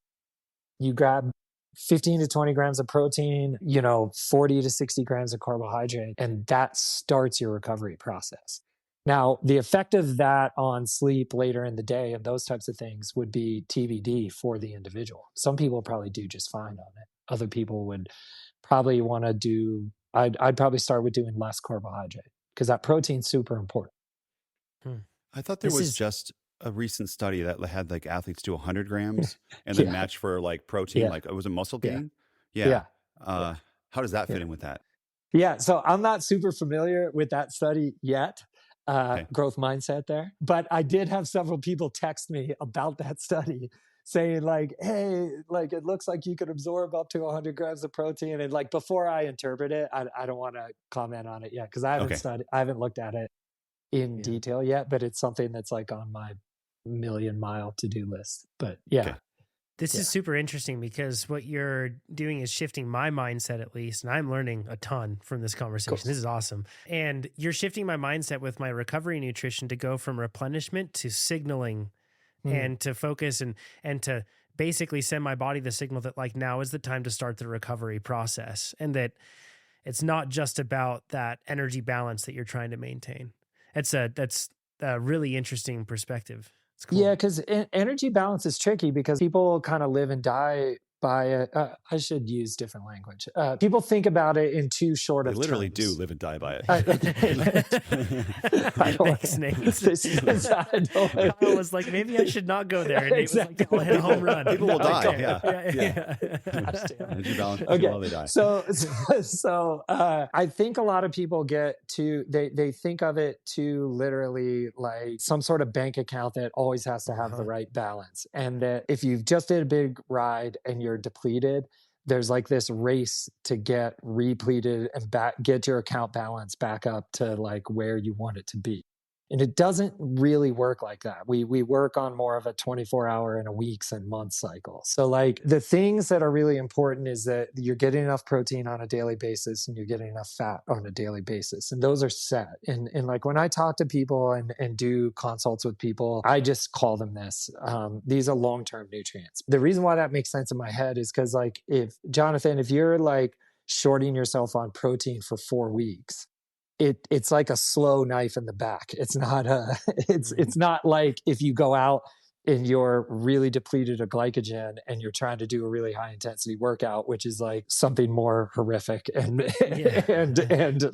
you grab 15 to 20 grams of protein, 40 to 60 grams of carbohydrate, and that starts your recovery process. Now, the effect of that on sleep later in the day and those types of things would be TBD for the individual. Some people probably do just fine on it. Other people would probably want to do, I'd probably start with doing less carbohydrate because that protein's super important. I thought there was just a recent study that had like athletes do 100 grams and then match for like protein, like it was a muscle gain. Yeah. How does that fit in with that? Yeah. So I'm not super familiar with that study yet. Growth mindset there. But I did have several people text me about that study saying like, hey, like it looks like you could absorb up to 100 grams of protein. And like before I interpret it, I don't want to comment on it yet because I haven't looked at it in detail yet, but it's something that's like on my million-mile to-do list. But This is super interesting because what you're doing is shifting my mindset, at least, and I'm learning a ton from this conversation. Cool. This is awesome. And you're shifting my mindset with my recovery nutrition to go from replenishment to signaling and to focus and to basically send my body the signal that like now is the time to start the recovery process, and that it's not just about that energy balance that you're trying to maintain. That's a really interesting perspective. Cool. Yeah, because energy balance is tricky because people kind of live and die buy it. I should use different language. People think about it in too short They of literally terms. do live and die by it. Thanks, Nate. Kyle was like, maybe I should not go there. And Nate was like, I'll hit a home run. People will die. Yeah. Energy balance. Okay. While they die. So I think a lot of people they think of it too literally like some sort of bank account that always has to have the right balance. And that if you've just did a big ride and you're depleted, there's like this race to get repleted and get your account balance back up to like where you want it to be. And it doesn't really work like that. We work on more of a 24-hour and a weeks and months cycle. So like the things that are really important is that you're getting enough protein on a daily basis and you're getting enough fat on a daily basis. And those are set. And like when I talk to people and do consults with people, I just call them this. These are long-term nutrients. The reason why that makes sense in my head is because like if you're like shorting yourself on protein for 4 weeks, it's like a slow knife in the back. It's not it's not like if you go out and you're really depleted of glycogen and you're trying to do a really high intensity workout, which is like something more horrific and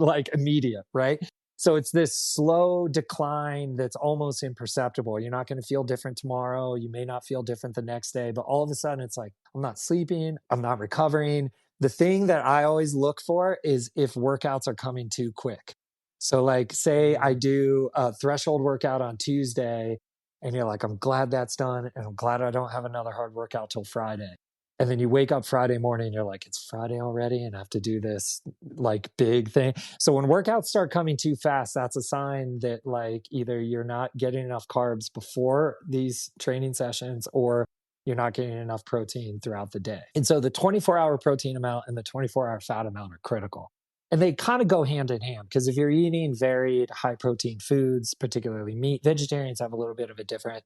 like immediate, right? So it's this slow decline that's almost imperceptible. You're not going to feel different tomorrow. You may not feel different the next day, but all of a sudden it's like, I'm not sleeping, I'm not recovering. The thing that I always look for is if workouts are coming too quick. So like say I do a threshold workout on Tuesday and you're like, I'm glad that's done. And I'm glad I don't have another hard workout till Friday. And then you wake up Friday morning and you're like, it's Friday already and I have to do this like big thing. So when workouts start coming too fast, that's a sign that like either you're not getting enough carbs before these training sessions or you're not getting enough protein throughout the day. And so the 24-hour protein amount and the 24-hour fat amount are critical. And they kind of go hand in hand because if you're eating varied high protein foods, particularly meat, vegetarians have a little bit of a different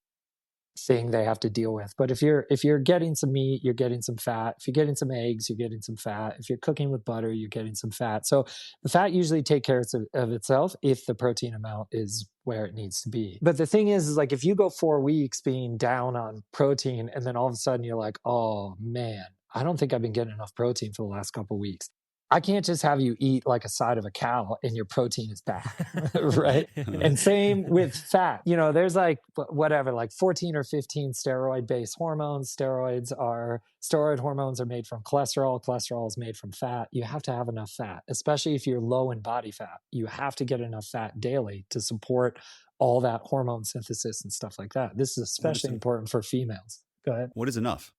thing they have to deal with. But if you're getting some meat, you're getting some fat. If you're getting some eggs, you're getting some fat. If you're cooking with butter, you're getting some fat. So the fat usually takes care of itself if the protein amount is where it needs to be. But the thing is like if you go 4 weeks being down on protein and then all of a sudden you're like, oh man, I don't think I've been getting enough protein for the last couple of weeks. I can't just have you eat like a side of a cow and your protein is back, right? And same with fat. You know, there's like whatever, like 14 or 15 steroid-based hormones. Steroid hormones are made from cholesterol. Cholesterol is made from fat. You have to have enough fat, especially if you're low in body fat. You have to get enough fat daily to support all that hormone synthesis and stuff like that. This is especially important for females. Go ahead. What is enough?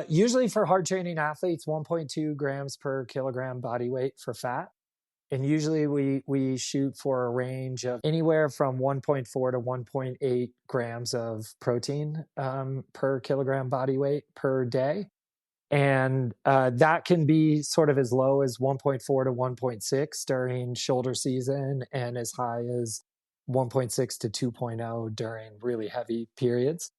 Usually for hard training athletes, 1.2 grams per kilogram body weight for fat. And usually we shoot for a range of anywhere from 1.4 to 1.8 grams of protein per kilogram body weight per day. And that can be sort of as low as 1.4 to 1.6 during shoulder season and as high as 1.6 to 2.0 during really heavy periods.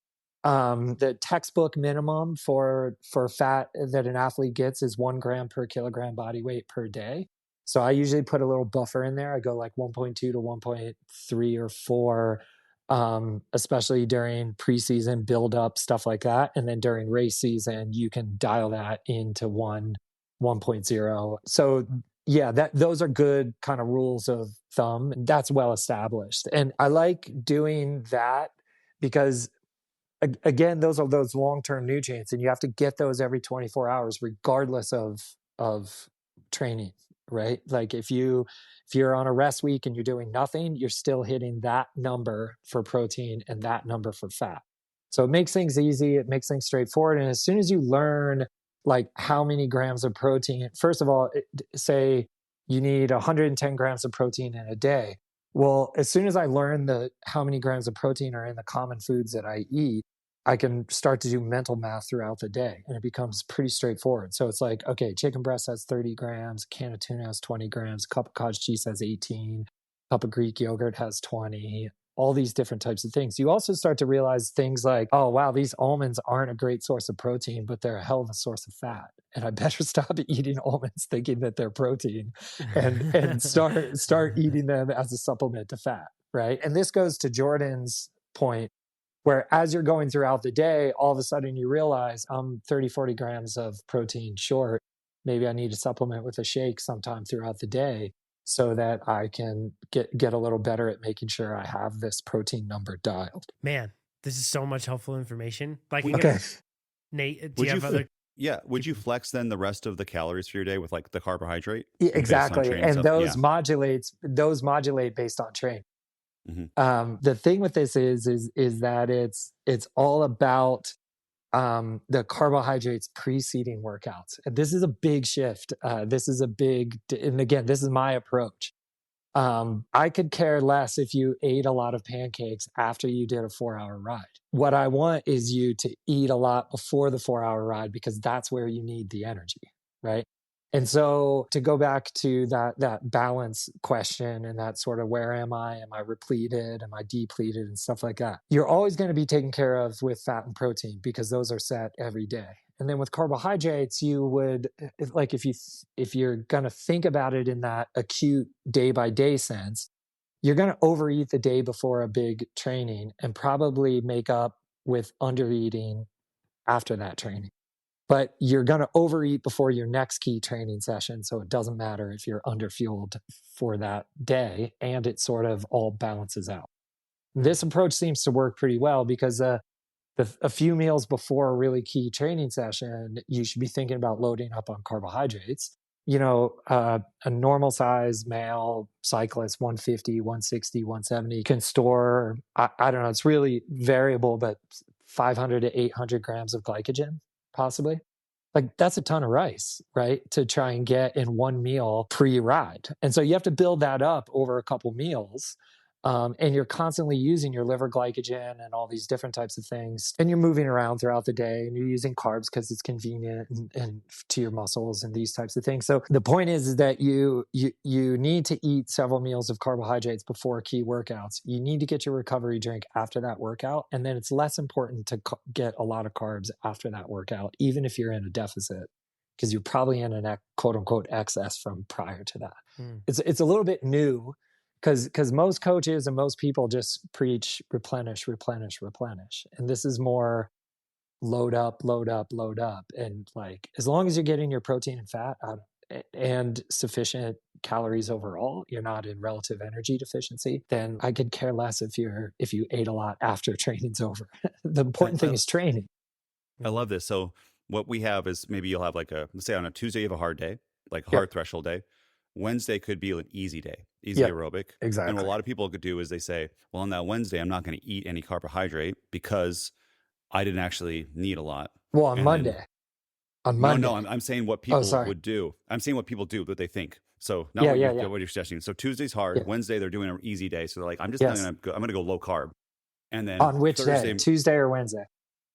The textbook minimum for fat that an athlete gets is 1 gram per kilogram body weight per day. So I usually put a little buffer in there. I go like 1.2 to 1.3 or 4, especially during preseason build up, stuff like that. And then during race season, you can dial that into 1.0. So yeah, those are good kind of rules of thumb. That's well established. And I like doing that because again, those are those long-term nutrients and you have to get those every 24 hours, regardless of training, right? Like if you're on a rest week and you're doing nothing, you're still hitting that number for protein and that number for fat. So it makes things easy. It makes things straightforward. And as soon as you learn like how many grams of protein, first of all, say you need 110 grams of protein in a day. Well, as soon as I learn how many grams of protein are in the common foods that I eat, I can start to do mental math throughout the day and it becomes pretty straightforward. So it's like, okay, chicken breast has 30 grams, a can of tuna has 20 grams, a cup of cottage cheese has 18, a cup of Greek yogurt has 20, all these different types of things. You also start to realize things like, oh, wow, these almonds aren't a great source of protein, but they're a hell of a source of fat. And I better stop eating almonds thinking that they're protein and start eating them as a supplement to fat, right? And this goes to Jordan's point Where as you're going throughout the day, all of a sudden you realize I'm 30, 40 grams of protein short. Maybe I need to supplement with a shake sometime throughout the day so that I can get a little better at making sure I have this protein number dialed. Man, this is so much helpful information. Like, Okay. Nate, do you have other? Yeah. Would you flex then the rest of the calories for your day with like the carbohydrate? Yeah, exactly. And those Yeah. modulate based on training. Mhm. The thing with this is that it's all about the carbohydrates preceding workouts. And this is a big shift. And again, this is my approach. I could care less if you ate a lot of pancakes after you did a 4-hour ride. What I want is you to eat a lot before the 4-hour ride, because that's where you need the energy, right? And so to go back to that balance question and that sort of, where am I? Am I repleted? Am I depleted? And stuff like that. You're always going to be taken care of with fat and protein because those are set every day. And then with carbohydrates, you would, like, if you're going to think about it in that acute day by day sense, you're going to overeat the day before a big training and probably make up with undereating after that training. But you're going to overeat before your next key training session. So it doesn't matter if you're underfueled for that day, and it sort of all balances out. This approach seems to work pretty well because a few meals before a really key training session, you should be thinking about loading up on carbohydrates. A normal size male cyclist, 150, 160, 170, can store, I don't know, it's really variable, but 500 to 800 grams of glycogen, possibly. Like, that's a ton of rice, right? To try and get in one meal pre-ride. And so you have to build that up over a couple meals. And you're constantly using your liver glycogen and all these different types of things. And you're moving around throughout the day, and you're using carbs because it's convenient and to your muscles and these types of things. So the point is that you need to eat several meals of carbohydrates before key workouts. You need to get your recovery drink after that workout. And then it's less important to get a lot of carbs after that workout, even if you're in a deficit, because you're probably in an quote unquote excess from prior to that. It's a little bit new. Because most coaches and most people just preach replenish. And this is more load up. And like, as long as you're getting your protein and fat out and sufficient calories overall, you're not in relative energy deficiency, then I could care less if you ate a lot after training's over. The important thing is training. I love this. So what we have is, maybe you'll have let's say on a Tuesday you have a hard day, like hard threshold day. Wednesday could be an easy day, aerobic. Exactly. And what a lot of people could do is they say, well, on that Wednesday, I'm not going to eat any carbohydrate because I didn't actually need a lot. Well, on Monday. No, I'm saying what people would do. I'm saying what people do, what they think. So not what you're suggesting. So Tuesday's hard. Yeah. Wednesday, they're doing an easy day. So they're like, I'm going to go low carb. And then on which Thursday, day? Tuesday or Wednesday?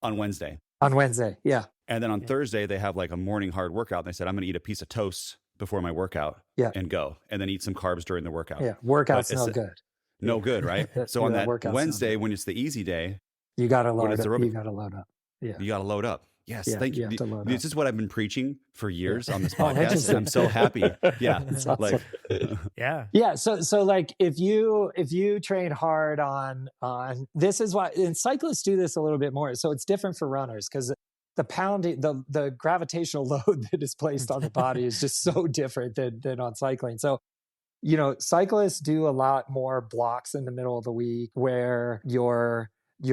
On Wednesday. On Wednesday, yeah. And then on Thursday, they have like a morning hard workout. And they said, I'm going to eat a piece of toast before my workout and go, and then eat some carbs during the workout. Yeah, workout's no good. No good, right? So on that Wednesday, when it's the easy day, you got to load up. You got to load up. Yeah, you got to load up. Yes, thank you. This is what I've been preaching for years on this Oh, podcast, and I'm so happy. Yeah, awesome. Yeah. So like, if you train hard on this is why, and cyclists do this a little bit more. So it's different for runners because the pounding, the gravitational load that is placed on the body is just so different than on cycling. So, cyclists do a lot more blocks in the middle of the week where you're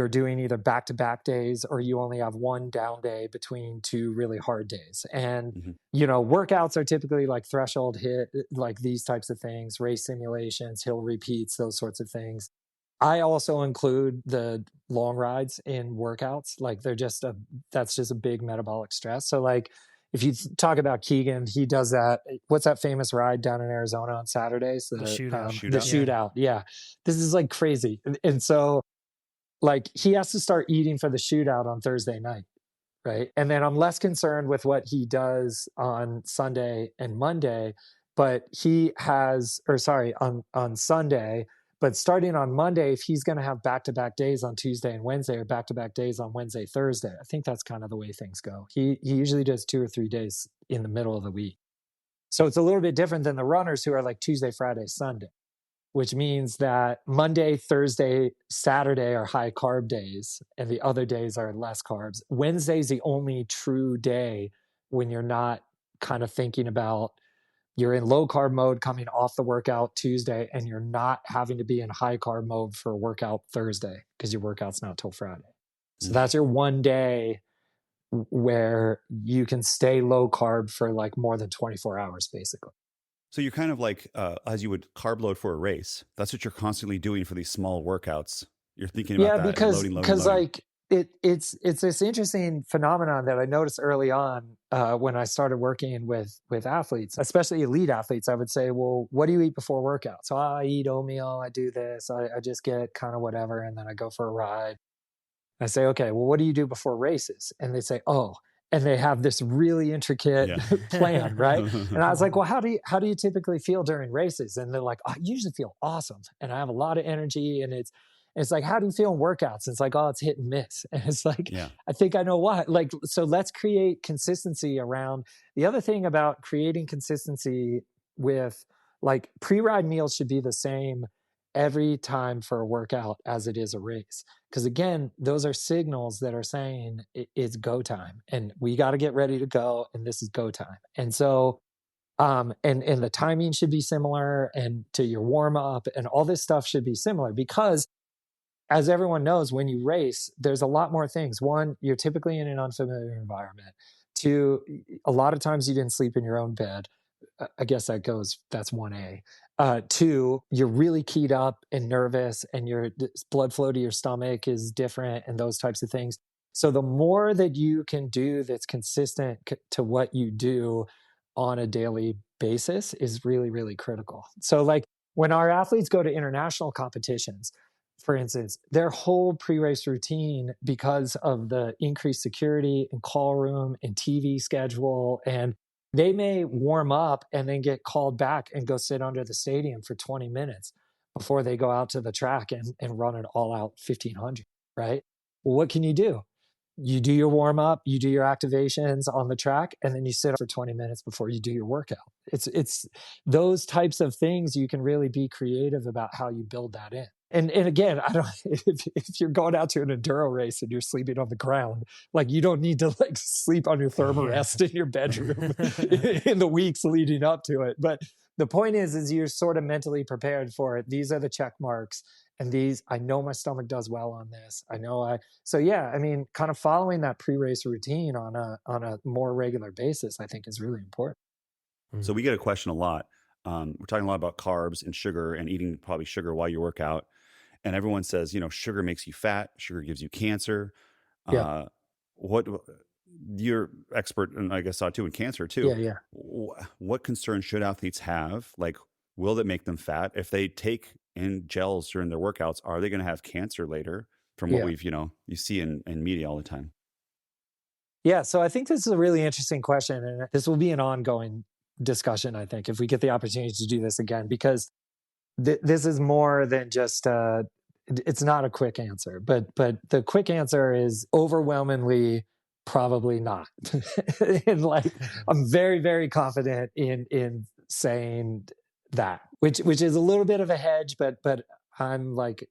doing either back-to-back days, or you only have one down day between two really hard days. And, workouts are typically like threshold hit, like these types of things, race simulations, hill repeats, those sorts of things. I also include the long rides in workouts. Like, that's just a big metabolic stress. So like, if you talk about Keegan, he does that. What's that famous ride down in Arizona on Saturdays? The shootout. The shootout. Yeah. This is like crazy. And so like, he has to start eating for the shootout on Thursday night. Right. And then I'm less concerned with what he does on Sunday and Monday, but on Sunday. But starting on Monday, if he's going to have back-to-back days on Tuesday and Wednesday, or back-to-back days on Wednesday, Thursday, I think that's kind of the way things go. He usually does 2 or 3 days in the middle of the week. So it's a little bit different than the runners who are like Tuesday, Friday, Sunday. which means that Monday, Thursday, Saturday are high carb days, and the other days are less carbs. Wednesday's the only true day when you're not kind of thinking about, you're in low carb mode coming off the workout Tuesday, and you're not having to be in high carb mode for workout Thursday because your workout's not till Friday. So that's your one day where you can stay low carb for like more than 24 hours, basically. So you're kind of like, as you would carb load for a race. That's what you're constantly doing for these small workouts. You're thinking about that and loading. Like it's this interesting phenomenon that I noticed early on when I started working with athletes, especially elite athletes. I would say, well, what do you eat before workout? So I eat oatmeal, I do this, I just get kind of whatever, and then I go for a ride. I say, okay, well, what do you do before races? And they say, oh, and they have this really intricate plan, right? And I was like, well, how do you typically feel during races? And they're like, I usually feel awesome, and I have a lot of energy, and it's like, how do you feel in workouts? And it's like, oh, it's hit and miss. And it's like, I think I know why. Like, so let's create consistency around. The other thing about creating consistency with, like, pre-ride meals should be the same every time for a workout as it is a race. Because again, those are signals that are saying it's go time, and we got to get ready to go, and this is go time. And so, and the timing should be similar, and to your warm up and all this stuff should be similar, because as everyone knows, when you race, there's a lot more things. One, you're typically in an unfamiliar environment. Two, a lot of times you didn't sleep in your own bed. I guess that's 1A. Two, you're really keyed up and nervous, and your blood flow to your stomach is different, and those types of things. So the more that you can do that's consistent to what you do on a daily basis is really, really critical. So like when our athletes go to international competitions, for instance, their whole pre-race routine, because of the increased security and call room and TV schedule, and they may warm up and then get called back and go sit under the stadium for 20 minutes before they go out to the track and run an all-out 1500, right? Well, what can you do? You do your warm up, you do your activations on the track, and then you sit for 20 minutes before you do your workout. It's those types of things. You can really be creative about how you build that in. And again, I don't, if you're going out to an enduro race and you're sleeping on the ground, like, you don't need to like sleep on your thermarest in your bedroom in the weeks leading up to it. But the point is you're sort of mentally prepared for it. These are the check marks. And I know my stomach does well on this. So yeah, I mean, kind of following that pre-race routine on a more regular basis, I think is really important. So we get a question a lot. We're talking a lot about carbs and sugar, and eating probably sugar while you work out. And everyone says, sugar makes you fat. Sugar gives you cancer. Yeah. What you're expert, and I guess too in cancer too. Yeah. What concerns should athletes have? Like, will it make them fat if they take in gels during their workouts? Are they going to have cancer later? From what we've, you see in media all the time. Yeah. So I think this is a really interesting question, and this will be an ongoing discussion, I think, if we get the opportunity to do this again, because this is more than just it's not a quick answer, but the quick answer is overwhelmingly probably not. And like, I'm very, very confident in saying that, which is a little bit of a hedge, but I'm like,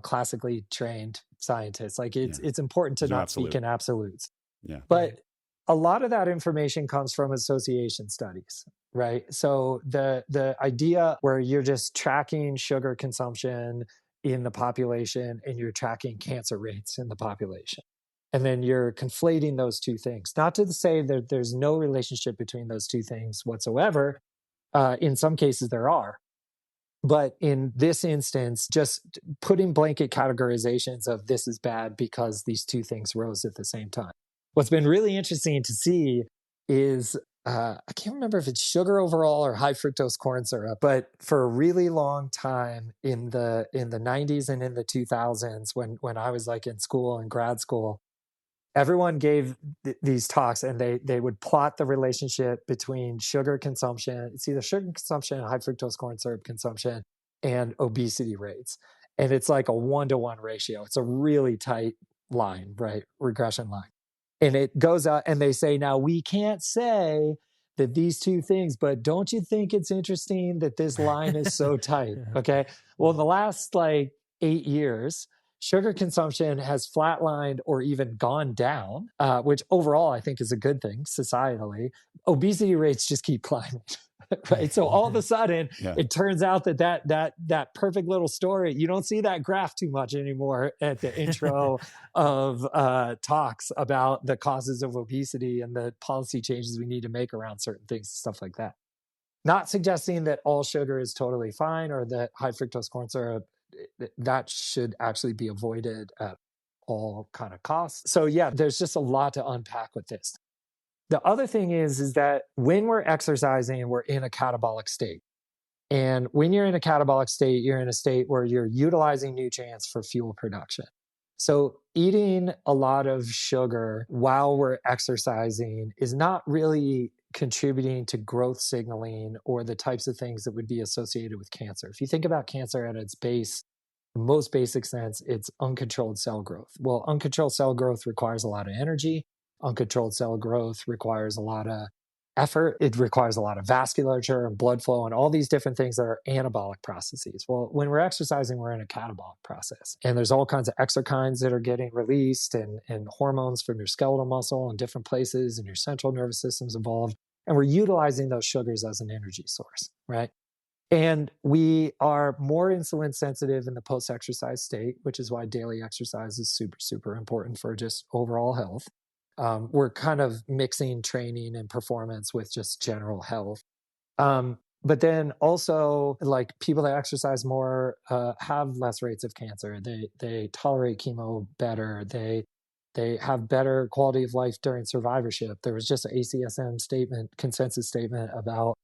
classically trained scientist. Like, it's important to not speak in absolutes. Yeah. But a lot of that information comes from association studies, right? So the idea where you're just tracking sugar consumption in the population and you're tracking cancer rates in the population, and then you're conflating those two things. Not to say that there's no relationship between those two things whatsoever. In some cases there are. But in this instance, just putting blanket categorizations of this is bad because these two things rose at the same time. What's been really interesting to see is, I can't remember if it's sugar overall or high fructose corn syrup, but for a really long time in the 90s and in the 2000s, when I was like in school and grad school, everyone gave these talks, and they would plot the relationship between sugar consumption. It's either sugar consumption and high fructose corn syrup consumption and obesity rates. And it's like a 1-to-1 ratio. It's a really tight line, right? Regression line. And it goes out, and they say, now we can't say that these two things, but don't you think it's interesting that this line is so tight? Okay. Well, in the last like 8 years, sugar consumption has flatlined or even gone down, which overall I think is a good thing societally. Obesity rates just keep climbing. Right. So all of a sudden, it turns out that perfect little story, you don't see that graph too much anymore at the intro of talks about the causes of obesity and the policy changes we need to make around certain things, stuff like that. Not suggesting that all sugar is totally fine or that high fructose corn syrup, that should actually be avoided at all kind of costs. So yeah, there's just a lot to unpack with this. The other thing is that when we're exercising, we're in a catabolic state. And when you're in a catabolic state, you're in a state where you're utilizing nutrients for fuel production. So eating a lot of sugar while we're exercising is not really contributing to growth signaling or the types of things that would be associated with cancer. If you think about cancer at its base, most basic sense, it's uncontrolled cell growth. Well, uncontrolled cell growth requires a lot of energy. Uncontrolled cell growth requires a lot of effort. It requires a lot of vasculature and blood flow and all these different things that are anabolic processes. Well, when we're exercising, we're in a catabolic process. And there's all kinds of exokines that are getting released and hormones from your skeletal muscle in different places, and your central nervous system's involved. And we're utilizing those sugars as an energy source, right? And we are more insulin sensitive in the post-exercise state, which is why daily exercise is super, super important for just overall health. We're kind of mixing training and performance with just general health. But then also, like, people that exercise more have less rates of cancer. They tolerate chemo better. They have better quality of life during survivorship. There was just an ACSM consensus statement about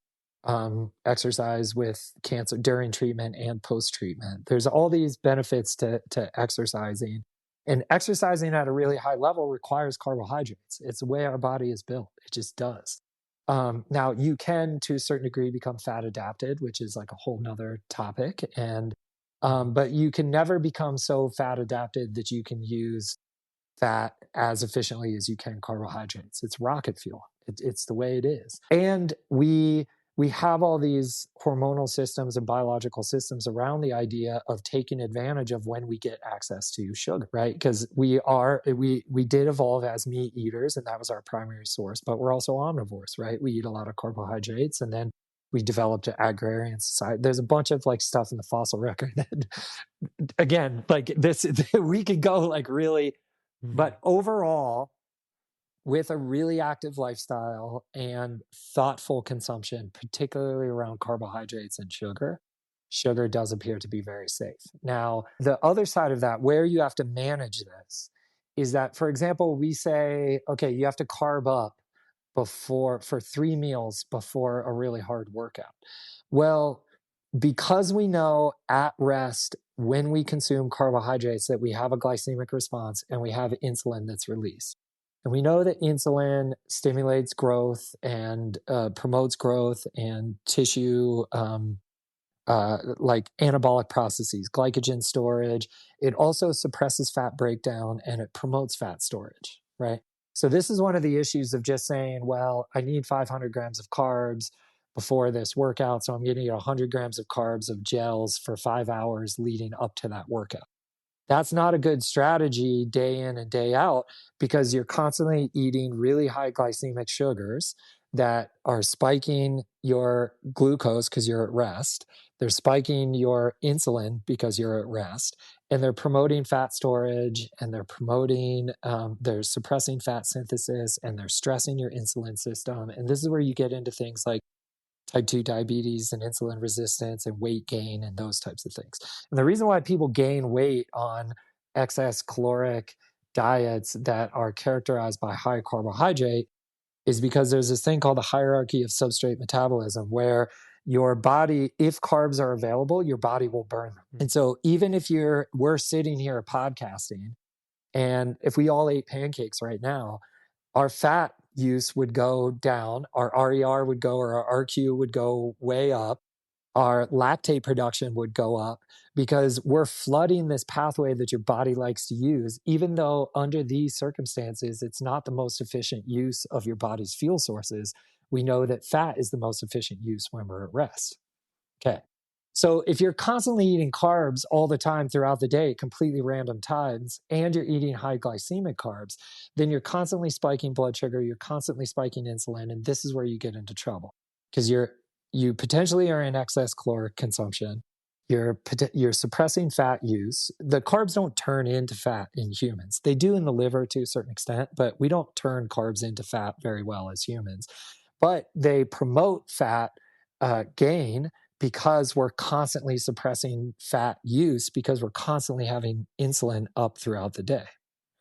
exercise with cancer during treatment and post-treatment. There's all these benefits to exercising. And exercising at a really high level requires carbohydrates. It's the way our body is built. It just does. Now, you can, to a certain degree, become fat adapted, which is like a whole nother topic. But you can never become so fat adapted that you can use fat as efficiently as you can carbohydrates. It's rocket fuel. It's the way it is. And we have all these hormonal systems and biological systems around the idea of taking advantage of when we get access to sugar, right? Because we did evolve as meat eaters, and that was our primary source, but we're also omnivores, right? We eat a lot of carbohydrates, and then we developed an agrarian society. There's a bunch of like stuff in the fossil record that, again, like this, we could go like really, but overall, with a really active lifestyle and thoughtful consumption, particularly around carbohydrates and sugar does appear to be very safe. Now, the other side of that, where you have to manage this, is that, for example, we say, okay, you have to carb up for 3 meals before a really hard workout. Well, because we know at rest, when we consume carbohydrates, that we have a glycemic response and we have insulin that's released. And we know that insulin stimulates growth and promotes growth and tissue, like anabolic processes, glycogen storage. It also suppresses fat breakdown and it promotes fat storage, right? So this is one of the issues of just saying, well, I need 500 grams of carbs before this workout, so I'm going to eat 100 grams of carbs of gels for 5 hours leading up to that workout. That's not a good strategy day in and day out, because you're constantly eating really high glycemic sugars that are spiking your glucose because you're at rest. They're spiking your insulin because you're at rest, and they're promoting fat storage, and they're suppressing fat synthesis, and they're stressing your insulin system. And this is where you get into things like type 2 diabetes and insulin resistance and weight gain and those types of things. And the reason why people gain weight on excess caloric diets that are characterized by high carbohydrate is because there's this thing called the hierarchy of substrate metabolism, where your body, if carbs are available, your body will burn them. And so even if we're sitting here podcasting, and if we all ate pancakes right now, our fat use would go down, our RER would go, or our RQ would go way up, our lactate production would go up, because we're flooding this pathway that your body likes to use, even though under these circumstances, it's not the most efficient use of your body's fuel sources. we know that fat is the most efficient use when we're at rest. Okay. So if you're constantly eating carbs all the time throughout the day at completely random times, and you're eating high glycemic carbs, then you're constantly spiking blood sugar, you're constantly spiking insulin, and this is where you get into trouble because you potentially are in excess caloric consumption. You're suppressing fat use. The carbs don't turn into fat in humans. They do in the liver to a certain extent, but we don't turn carbs into fat very well as humans. But they promote fat gain because we're constantly suppressing fat use because we're constantly having insulin up throughout the day,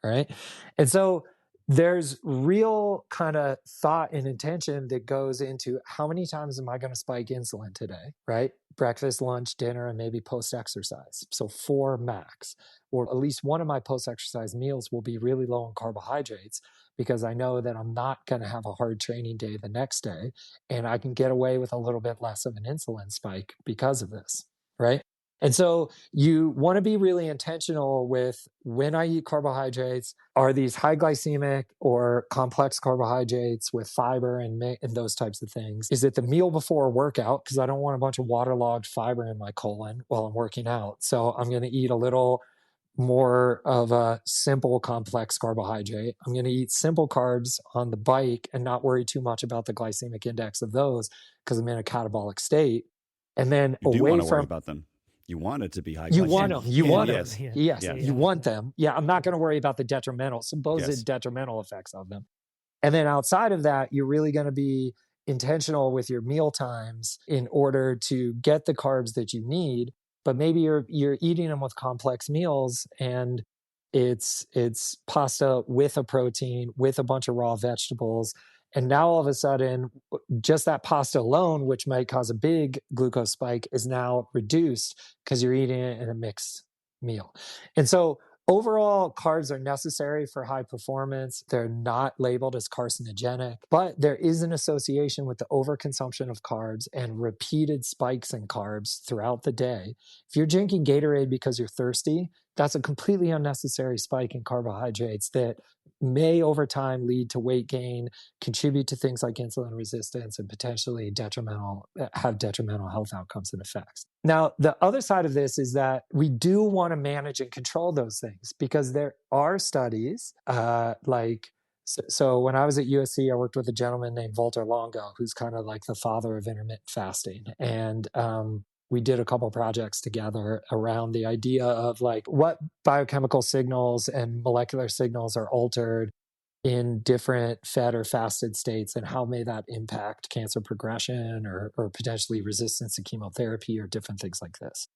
right? And so there's real kind of thought and intention that goes into how many times am I going to spike insulin today, right? Breakfast, lunch, dinner, and maybe post-exercise. So 4 max, or at least one of my post-exercise meals will be really low in carbohydrates because I know that I'm not going to have a hard training day the next day, and I can get away with a little bit less of an insulin spike because of this, right? And so you want to be really intentional with when I eat carbohydrates, are these high glycemic or complex carbohydrates with fiber and those types of things? Is it the meal before a workout? Because I don't want a bunch of waterlogged fiber in my colon while I'm working out. So I'm going to eat a little more of a simple complex carbohydrate. I'm going to eat simple carbs on the bike and not worry too much about the glycemic index of those because I'm in a catabolic state. And then You do away want to worry from about them. You want it to be high you glycemic. want them. You want them. Yes. Yes. Yeah. You want them. Yeah. I'm not going to worry about the supposed detrimental effects of them. And then outside of that, you're really going to be intentional with your meal times in order to get the carbs that you need. But maybe you're eating them with complex meals, and it's pasta with a protein, with a bunch of raw vegetables. And now all of a sudden, just that pasta alone, which might cause a big glucose spike, is now reduced because you're eating it in a mixed meal. And so overall, carbs are necessary for high performance. They're not labeled as carcinogenic, but there is an association with the overconsumption of carbs and repeated spikes in carbs throughout the day. If you're drinking Gatorade because you're thirsty, that's a completely unnecessary spike in carbohydrates that may over time lead to weight gain, contribute to things like insulin resistance, and potentially have detrimental health outcomes and effects. Now, the other side of this is that we do want to manage and control those things because there are studies so when I was at USC, I worked with a gentleman named Walter Longo, who's kind of like the father of intermittent fasting. And we did a couple projects together around the idea of like what biochemical signals and molecular signals are altered in different fed or fasted states, and how may that impact cancer progression or potentially resistance to chemotherapy or different things like this.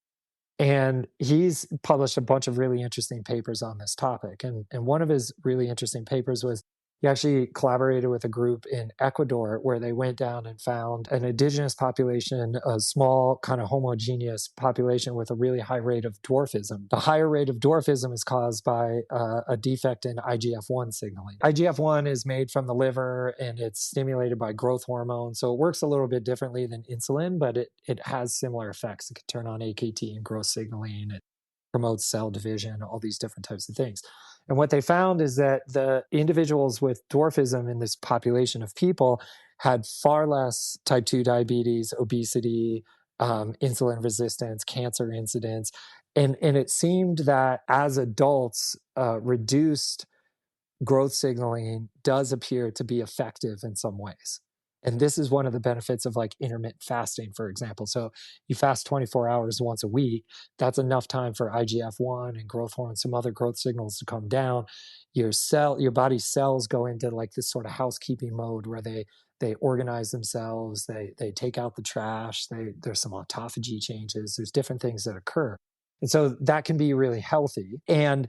And he's published a bunch of really interesting papers on this topic. And one of his really interesting papers was he actually collaborated with a group in Ecuador where they went down and found an indigenous population, a small kind of homogeneous population with a really high rate of dwarfism. The higher rate of dwarfism is caused by a defect in IGF-1 signaling. IGF-1 is made from the liver and it's stimulated by growth hormone. So it works a little bit differently than insulin, but it has similar effects. It can turn on AKT and growth signaling. It promotes cell division, all these different types of things. And what they found is that the individuals with dwarfism in this population of people had far less type 2 diabetes, obesity, insulin resistance, cancer incidence. And it seemed that as adults, reduced growth signaling does appear to be effective in some ways. And this is one of the benefits of like intermittent fasting, for example. So you fast 24 hours once a week. That's enough time for IGF-1 and growth hormone, some other growth signals to come down. Your body's cells go into like this sort of housekeeping mode where they organize themselves. They take out the trash. There's some autophagy changes. There's different things that occur. And so that can be really healthy. And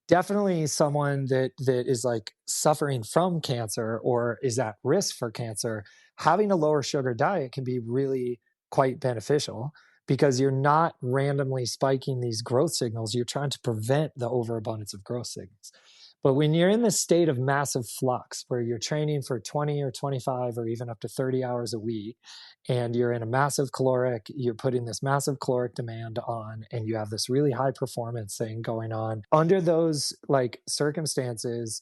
definitely someone that is like suffering from cancer or is at risk for cancer, having a lower sugar diet can be really quite beneficial because you're not randomly spiking these growth signals. You're trying to prevent the overabundance of growth signals. But when you're in this state of massive flux where you're training for 20 or 25 or even up to 30 hours a week, and you're in a massive caloric, you're putting this massive caloric demand on, and you have this really high performance thing going on. Under those like circumstances,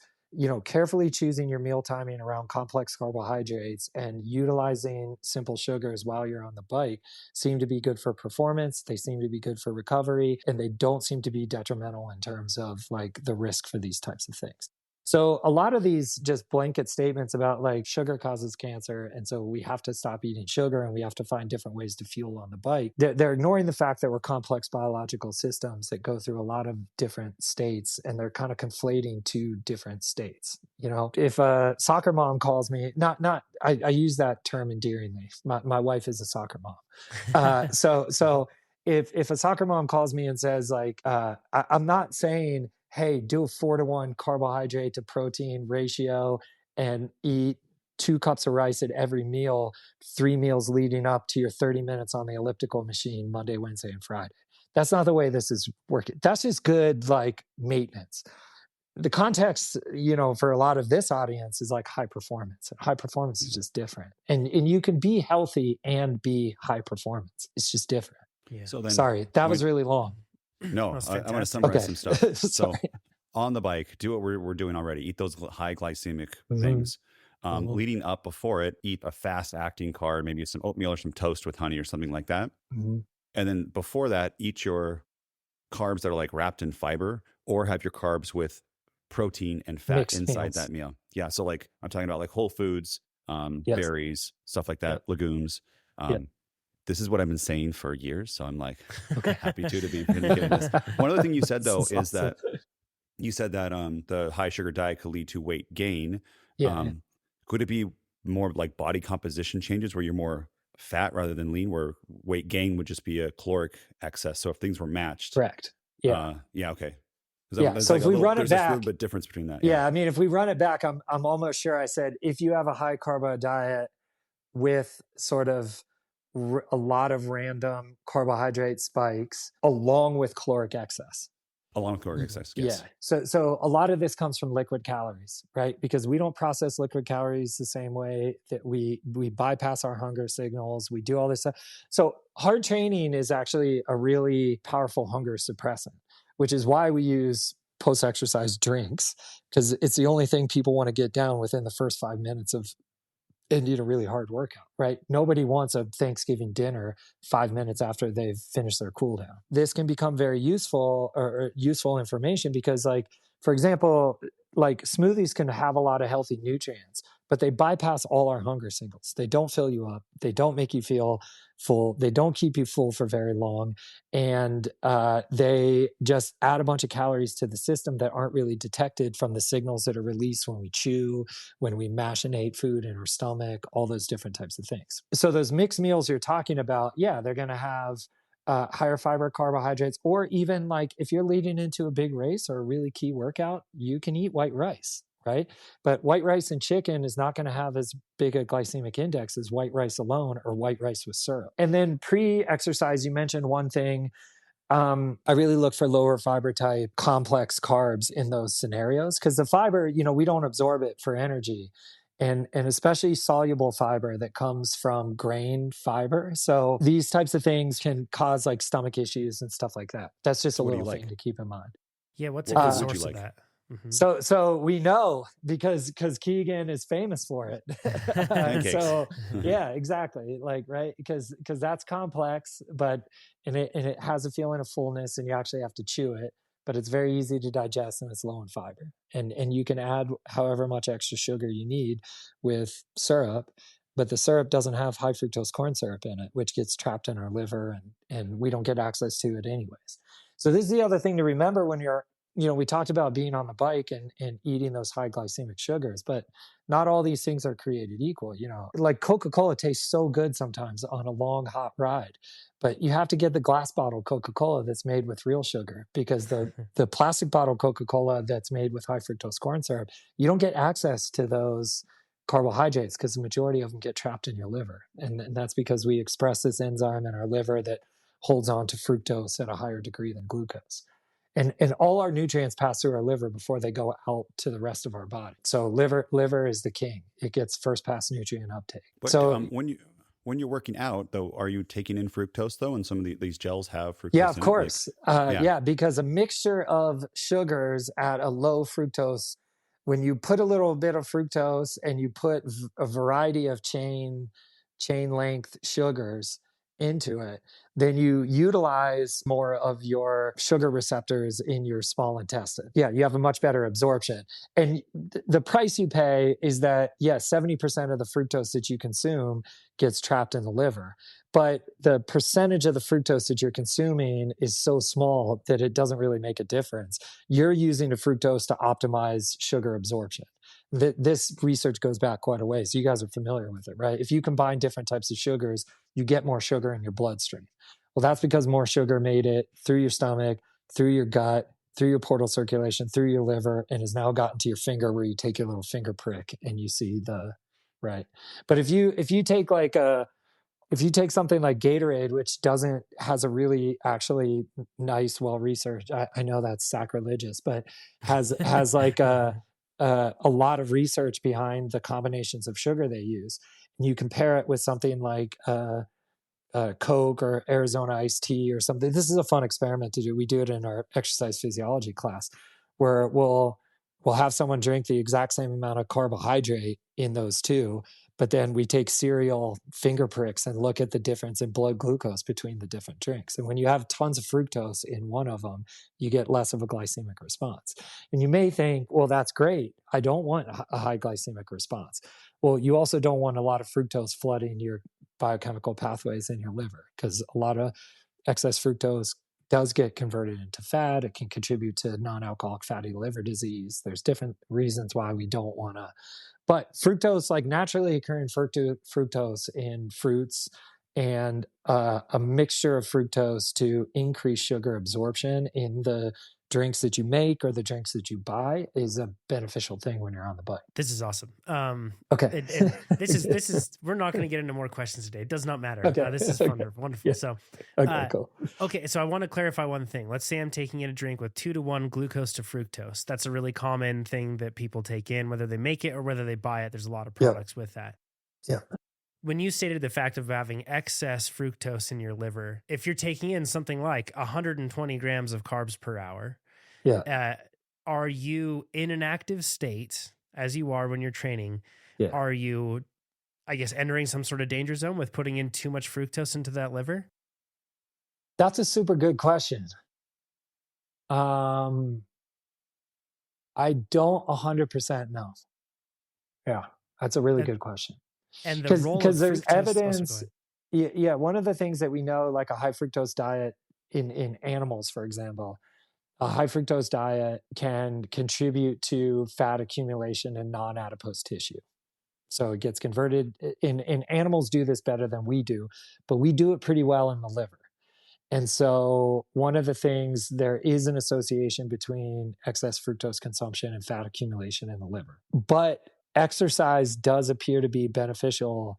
carefully choosing your meal timing around complex carbohydrates and utilizing simple sugars while you're on the bike seem to be good for performance. They seem to be good for recovery, and they don't seem to be detrimental in terms of like the risk for these types of things. So a lot of these just blanket statements about like sugar causes cancer, and so we have to stop eating sugar and we have to find different ways to fuel on the bike. They're ignoring the fact that we're complex biological systems that go through a lot of different states, and they're kind of conflating two different states. If a soccer mom calls me, I use that term endearingly. My wife is a soccer mom. So if a soccer mom calls me and says like, I'm not saying, hey, do a 4-to-1 carbohydrate to protein ratio and eat 2 cups of rice at every meal, 3 meals leading up to your 30 minutes on the elliptical machine, Monday, Wednesday, and Friday. That's not the way this is working. That's just good, like, maintenance. The context, for a lot of this audience is like high performance. High performance is just different. And you can be healthy and be high performance. It's just different. Yeah. So then, sorry, that was really long. No, I want to summarize some stuff. So Sorry. on the bike, do what we're doing already. Eat those high glycemic things. Leading up before it, eat a fast acting carb, maybe some oatmeal or some toast with honey or something like that. And then before that, eat your carbs that are like wrapped in fiber, or have your carbs with protein and fat Mixed inside meals. that meal. Yeah. So like I'm talking about like whole foods, berries, stuff like that, legumes. This is what I've been saying for years. So I'm like, happy to be communicating this. One other thing you said though is awesome. That you said that the high sugar diet could lead to weight gain. Could it be more like body composition changes where you're more fat rather than lean, where weight gain would just be a caloric excess? So if things were matched. Correct. Yeah. Okay. So if we run it back, there's a little bit difference between that. I mean, if we run it back, I'm almost sure I said, if you have a high carbo diet with sort of a lot of random carbohydrate spikes along with caloric excess. Along with caloric excess, yes. Yeah. So a lot of this comes from liquid calories, right? Because we don't process liquid calories the same way that we bypass our hunger signals. We do all this stuff. So hard training is actually a really powerful hunger suppressant, which is why we use post-exercise drinks, because it's the only thing people want to get down within the first 5 minutes of indeed a really hard workout, right? Nobody wants a Thanksgiving dinner 5 minutes after they've finished their cool down. This can become very useful or useful information because, like, for example, like smoothies can have a lot of healthy nutrients, but they bypass all our hunger signals. They don't fill you up. They don't make you feel full. They don't keep you full for very long. And they just add a bunch of calories to the system that aren't really detected from the signals that are released when we chew, when we machinate food in our stomach, all those different types of things. So those mixed meals you're talking about, they're going to have higher fiber carbohydrates, or even like if you're leading into a big race or a really key workout, you can eat white rice. Right? But white rice and chicken is not going to have as big a glycemic index as white rice alone or white rice with syrup. And then pre-exercise, you mentioned one thing. I really look for lower fiber type complex carbs in those scenarios because the fiber, we don't absorb it for energy. And especially soluble fiber that comes from grain fiber. So these types of things can cause like stomach issues and stuff like that. That's just a little thing to keep in mind. Yeah, what's a good source of that? So we know because Keegan is famous for it. So yeah, exactly. Like, right. Because that's complex, but it has a feeling of fullness and you actually have to chew it, but it's very easy to digest and it's low in fiber. And you can add however much extra sugar you need with syrup, but the syrup doesn't have high fructose corn syrup in it, which gets trapped in our liver and we don't get access to it anyways. So this is the other thing to remember when you're, we talked about being on the bike and eating those high glycemic sugars, but not all these things are created equal. Like Coca-Cola tastes so good sometimes on a long, hot ride, but you have to get the glass bottle Coca-Cola that's made with real sugar because the plastic bottle Coca-Cola that's made with high fructose corn syrup, you don't get access to those carbohydrates because the majority of them get trapped in your liver. And that's because we express this enzyme in our liver that holds on to fructose at a higher degree than glucose. And all our nutrients pass through our liver before they go out to the rest of our body. So liver is the king. It gets first pass nutrient uptake. But so when you're working out, though, are you taking in fructose, though? And some of these gels have fructose Yeah, of in course. It? Yeah, because a mixture of sugars at a low fructose when you put a little bit of fructose and you put a variety of chain length sugars into it, then you utilize more of your sugar receptors in your small intestine. Yeah, you have a much better absorption. And the price you pay is that, yes, 70% of the fructose that you consume gets trapped in the liver. But the percentage of the fructose that you're consuming is so small that it doesn't really make a difference. You're using the fructose to optimize sugar absorption. This research goes back quite a ways. You guys are familiar with it, right? If you combine different types of sugars, you get more sugar in your bloodstream. Well, that's because more sugar made it through your stomach, through your gut, through your portal circulation, through your liver, and has now gotten to your finger where you take your little finger prick and you see the, right. But if you take if you take something like Gatorade, which has a really actually nice, well-researched, I know that's sacrilegious, but has like a lot of research behind the combinations of sugar they use. And you compare it with something like Coke or Arizona iced tea or something. This is a fun experiment to do. We do it in our exercise physiology class, where we'll have someone drink the exact same amount of carbohydrate in those two, but then we take cereal finger pricks and look at the difference in blood glucose between the different drinks. And when you have tons of fructose in one of them, you get less of a glycemic response. And you may think, well, that's great. I don't want a high glycemic response. Well, you also don't want a lot of fructose flooding your biochemical pathways in your liver, because a lot of excess fructose does get converted into fat. It can contribute to non-alcoholic fatty liver disease. There's different reasons why we don't want to. But fructose, like naturally occurring fructose in fruits and a mixture of fructose to increase sugar absorption in the drinks that you make or the drinks that you buy is a beneficial thing when you're on the bike. This is awesome. Okay. This is, we're not going to get into more questions today. It does not matter. Okay. This is wonderful. Yeah. So, okay, cool. Okay. So I want to clarify one thing. Let's say I'm taking in a drink with 2-to-1 glucose to fructose. That's a really common thing that people take in, whether they make it or whether they buy it. There's a lot of products with that. Yeah. When you stated the fact of having excess fructose in your liver, if you're taking in something like 120 grams of carbs per hour, are you in an active state as you are when you're training? Yeah. Are you, I guess, entering some sort of danger zone with putting in too much fructose into that liver? That's a super good question. I don't 100% know. Yeah, that's a really good question. And the role of there's fructose, evidence. Yeah, one of the things that we know, like a high fructose diet in animals, for example, a high fructose diet can contribute to fat accumulation in non-adipose tissue. So it gets converted in animals do this better than we do, but we do it pretty well in the liver. And so one of the things, there is an association between excess fructose consumption and fat accumulation in the liver. But exercise does appear to be beneficial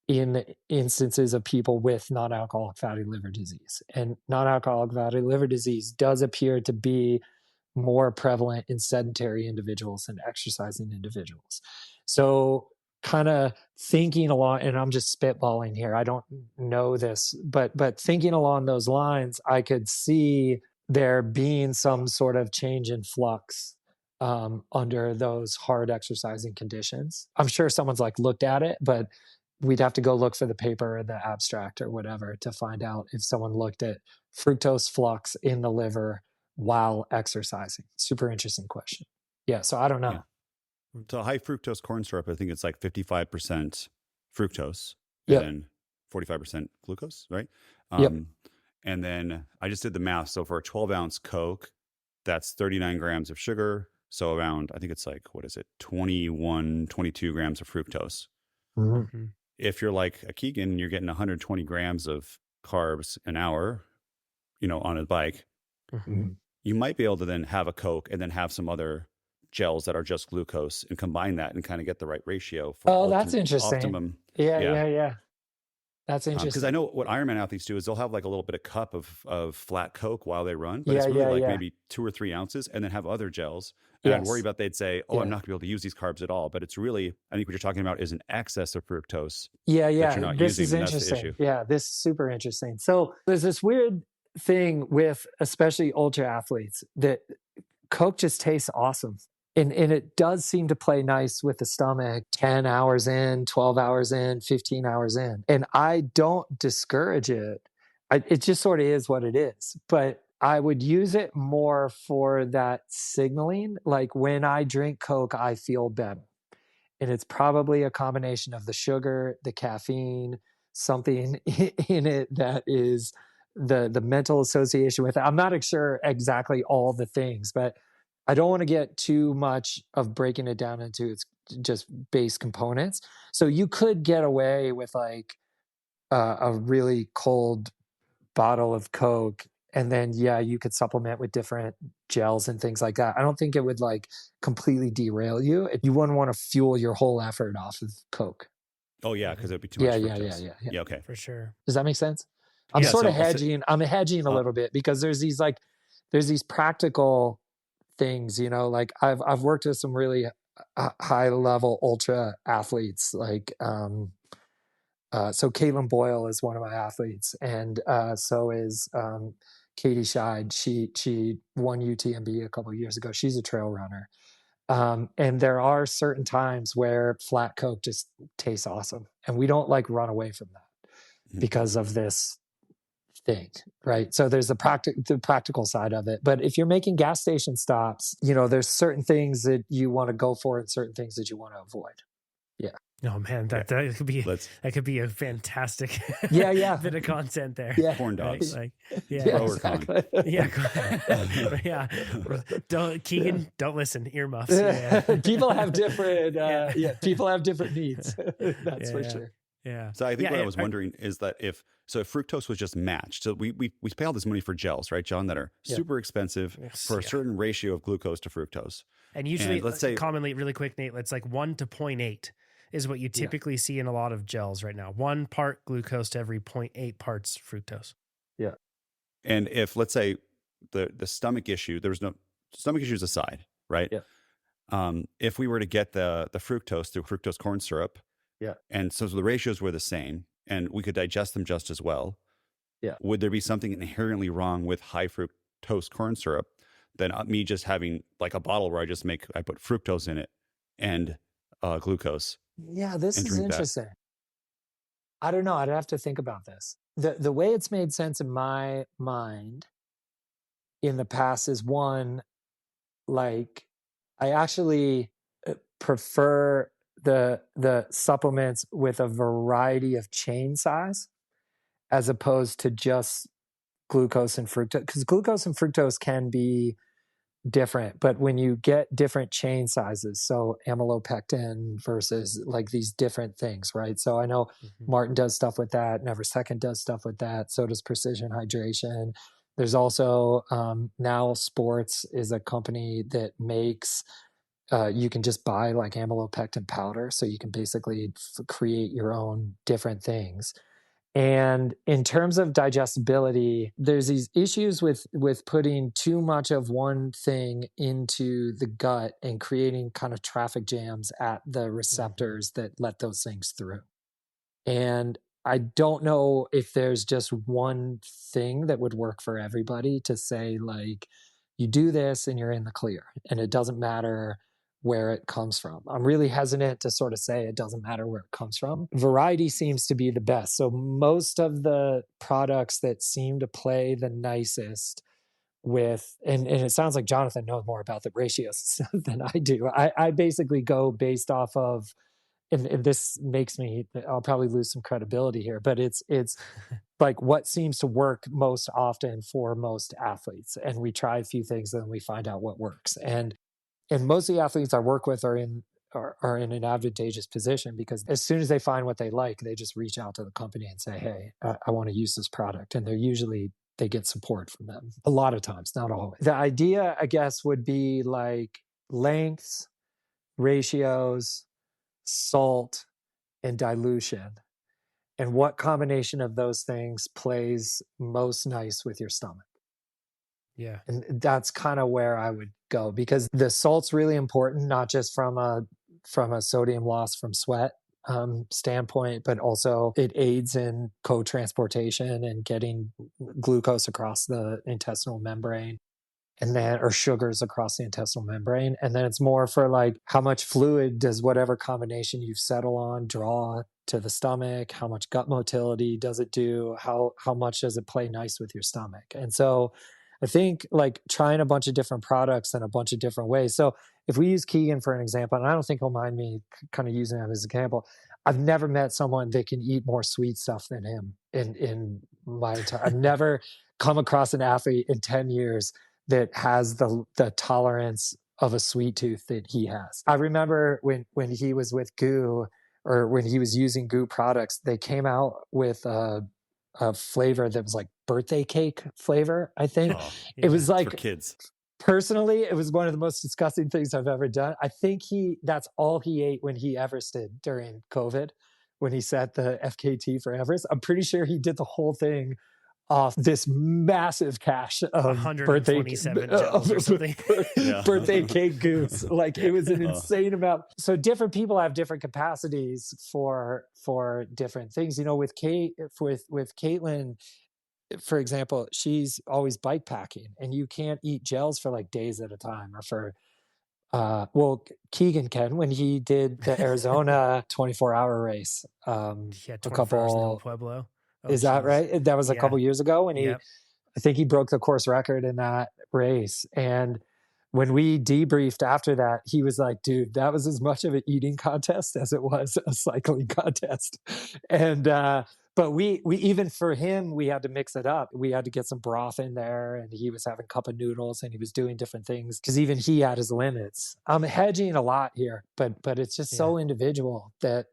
in instances of people with non-alcoholic fatty liver disease. And non-alcoholic fatty liver disease does appear to be more prevalent in sedentary individuals than exercising individuals. So kind of thinking along, and I'm just spitballing here, I don't know this, but thinking along those lines, I could see there being some sort of change in flux under those hard exercising conditions. I'm sure someone's like looked at it, but we'd have to go look for the paper or the abstract or whatever to find out if someone looked at fructose flux in the liver while exercising. Super interesting question. Yeah, so I don't know. Yeah. So high fructose corn syrup, I think it's like 55% fructose Yep. and then 45% glucose, right? Yep. And then I just did the math. So for a 12-ounce Coke, that's 39 grams of sugar. So around, I think it's like, 21, 22 grams of fructose. Mm-hmm. If you're like a Keegan, you're getting 120 grams of carbs an hour, on a bike, Mm-hmm. you might be able to then have a Coke and then have some other gels that are just glucose and combine that and kind of get the right ratio for that's interesting. optimum. Yeah. That's interesting. Because I know what Ironman athletes do is they'll have like a little bit of cup of flat Coke while they run, but it's really maybe 2 or 3 ounces and then have other gels. And I'd worry about they'd say, I'm not gonna be able to use these carbs at all. But it's really, I think what you're talking about is an excess of fructose. Yeah. That you're not This using, is and that's the interesting. issue. Yeah, this is super interesting. So there's this weird thing with especially ultra athletes that Coke just tastes awesome. And it does seem to play nice with the stomach 10 hours in, 12 hours in, 15 hours in. And I don't discourage it. It just sort of is what it is. But I would use it more for that signaling. Like when I drink Coke, I feel better. And it's probably a combination of the sugar, the caffeine, something in it that is the mental association with it. I'm not sure exactly all the things, but I don't want to get too much of breaking it down into its just base components. So you could get away with like a really cold bottle of Coke, and then you could supplement with different gels and things like that. I don't think it would like completely derail you. You wouldn't want to fuel your whole effort off of Coke. Oh yeah, because it'd be too much fructose. Yeah. Okay, For sure. Does that make sense? I'm sort of hedging. I'm hedging a little bit because there's these practical things, like I've worked with some really high level ultra athletes, like so Caitlin Boyle is one of my athletes, and so is Katie Scheid. She won UTMB a couple of years ago. She's a trail runner, and there are certain times where flat Coke just tastes awesome, and we don't like run away from that because of this thing, right? So there's the practical side of it. But if you're making gas station stops, there's certain things that you want to go for and certain things that you want to avoid. Yeah. Oh man, that could be a fantastic bit of content there. Yeah. Corn dogs. Right? Exactly. Don't Keegan, don't listen. Earmuffs. People have different people have different needs. That's for sure. Yeah. So I think what I was wondering is that if fructose was just matched, so we pay all this money for gels, right, John, that are super expensive for a certain ratio of glucose to fructose. And usually, let's say commonly, really quick, Nate, it's like 1 to 0.8 is what you typically see in a lot of gels right now. 1 part glucose to every 0.8 parts fructose. Yeah. And if, let's say, the stomach issue, there was no stomach issues aside, right? Yeah. If we were to get the fructose through fructose corn syrup, and so the ratios were the same, and we could digest them just as well. Yeah. Would there be something inherently wrong with high fructose corn syrup than me just having like a bottle where I put fructose in it and glucose? Yeah, this is interesting. I don't know. I'd have to think about this. The way it's made sense in my mind in the past is one, like I actually prefer the supplements with a variety of chain size as opposed to just glucose and fructose, because glucose and fructose can be different, but when you get different chain sizes, so amylopectin versus like these different things, right? So I know Martin does stuff with that, Never Second does stuff with that, so does Precision Hydration. There's also Now Sports is a company that makes you can just buy like amylopectin powder, so you can basically create your own different things. And in terms of digestibility, there's these issues with putting too much of one thing into the gut and creating kind of traffic jams at the receptors that let those things through. And I don't know if there's just one thing that would work for everybody to say, like, you do this and you're in the clear, and it doesn't matter where it comes from. I'm really hesitant to sort of say it doesn't matter where it comes from. Variety seems to be the best. So most of the products that seem to play the nicest with, and it sounds like Jonathan knows more about the ratios than I do. I basically go based off of, and this makes me, I'll probably lose some credibility here, but it's like what seems to work most often for most athletes. And we try a few things and then we find out what works. And most of the athletes I work with are in an advantageous position, because as soon as they find what they like, they just reach out to the company and say, hey, I want to use this product. And they get support from them. A lot of times, not always. The idea, I guess, would be like lengths, ratios, salt, and dilution. And what combination of those things plays most nice with your stomach. Yeah. And that's kind of where I would go, because the salt's really important, not just from a sodium loss from sweat standpoint, but also it aids in co-transportation and getting glucose across the intestinal membrane. and then, or sugars across the intestinal membrane. And then it's more for like, how much fluid does whatever combination you settle on draw to the stomach? How much gut motility does it do? How much does it play nice with your stomach? And so I think like trying a bunch of different products in a bunch of different ways. So if we use Keegan for an example, and I don't think he'll mind me kind of using him as an example, I've never met someone that can eat more sweet stuff than him in my entire, I've never come across an athlete in 10 years that has the tolerance of a sweet tooth that he has. I remember when he was with Goo, or when he was using Goo products, they came out with a flavor that was like birthday cake flavor, I think. Oh, It was like, for kids. Personally, it was one of the most disgusting things I've ever done. I think that's all he ate when he Everested during COVID, when he set the FKT for Everest. I'm pretty sure he did the whole thing off this massive cache of 127 gels or something. Birthday cake goose. Like, it was an insane amount. So different people have different capacities for different things. You know, with Caitlin, for example, she's always bike packing, and you can't eat gels for like days at a time, or for Keegan can, when he did the Arizona 24-hour race. He had 24 hours in El Pueblo. Is that right? That was a couple years ago when I think he broke the course record in that race. And when we debriefed after that, he was like, dude, that was as much of an eating contest as it was a cycling contest. And, but we even for him, we had to mix it up. We had to get some broth in there, and he was having cup of noodles, and he was doing different things because even he had his limits. I'm hedging a lot here, but it's just so individual that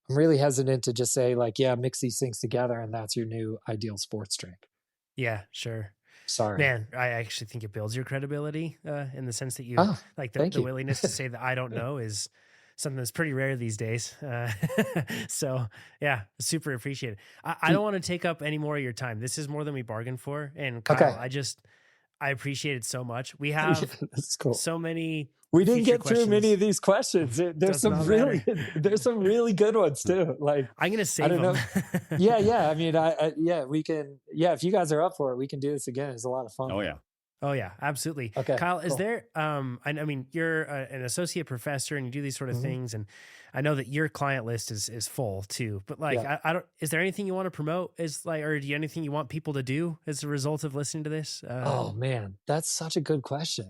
I'm really hesitant to just say like, yeah, mix these things together and that's your new ideal sports drink. Yeah, sure. Sorry, man. I actually think it builds your credibility in the sense that you like the willingness to say that I don't know is something that's pretty rare these days. So yeah, super appreciate it. I don't want to take up any more of your time. This is more than we bargained for. And Kyle, I appreciate it so much. We have so many. We didn't get through many of these questions. There's some really good ones too. Like, I'm going to save them. Yeah. I mean, we can, if you guys are up for it, we can do this again. It's a lot of fun. Oh yeah, absolutely. Okay, Kyle, is there, I mean, you're an associate professor and you do these sort of things. And I know that your client list is full too, but like, I don't, is there anything you want to promote or do you anything you want people to do as a result of listening to this? Oh man, that's such a good question.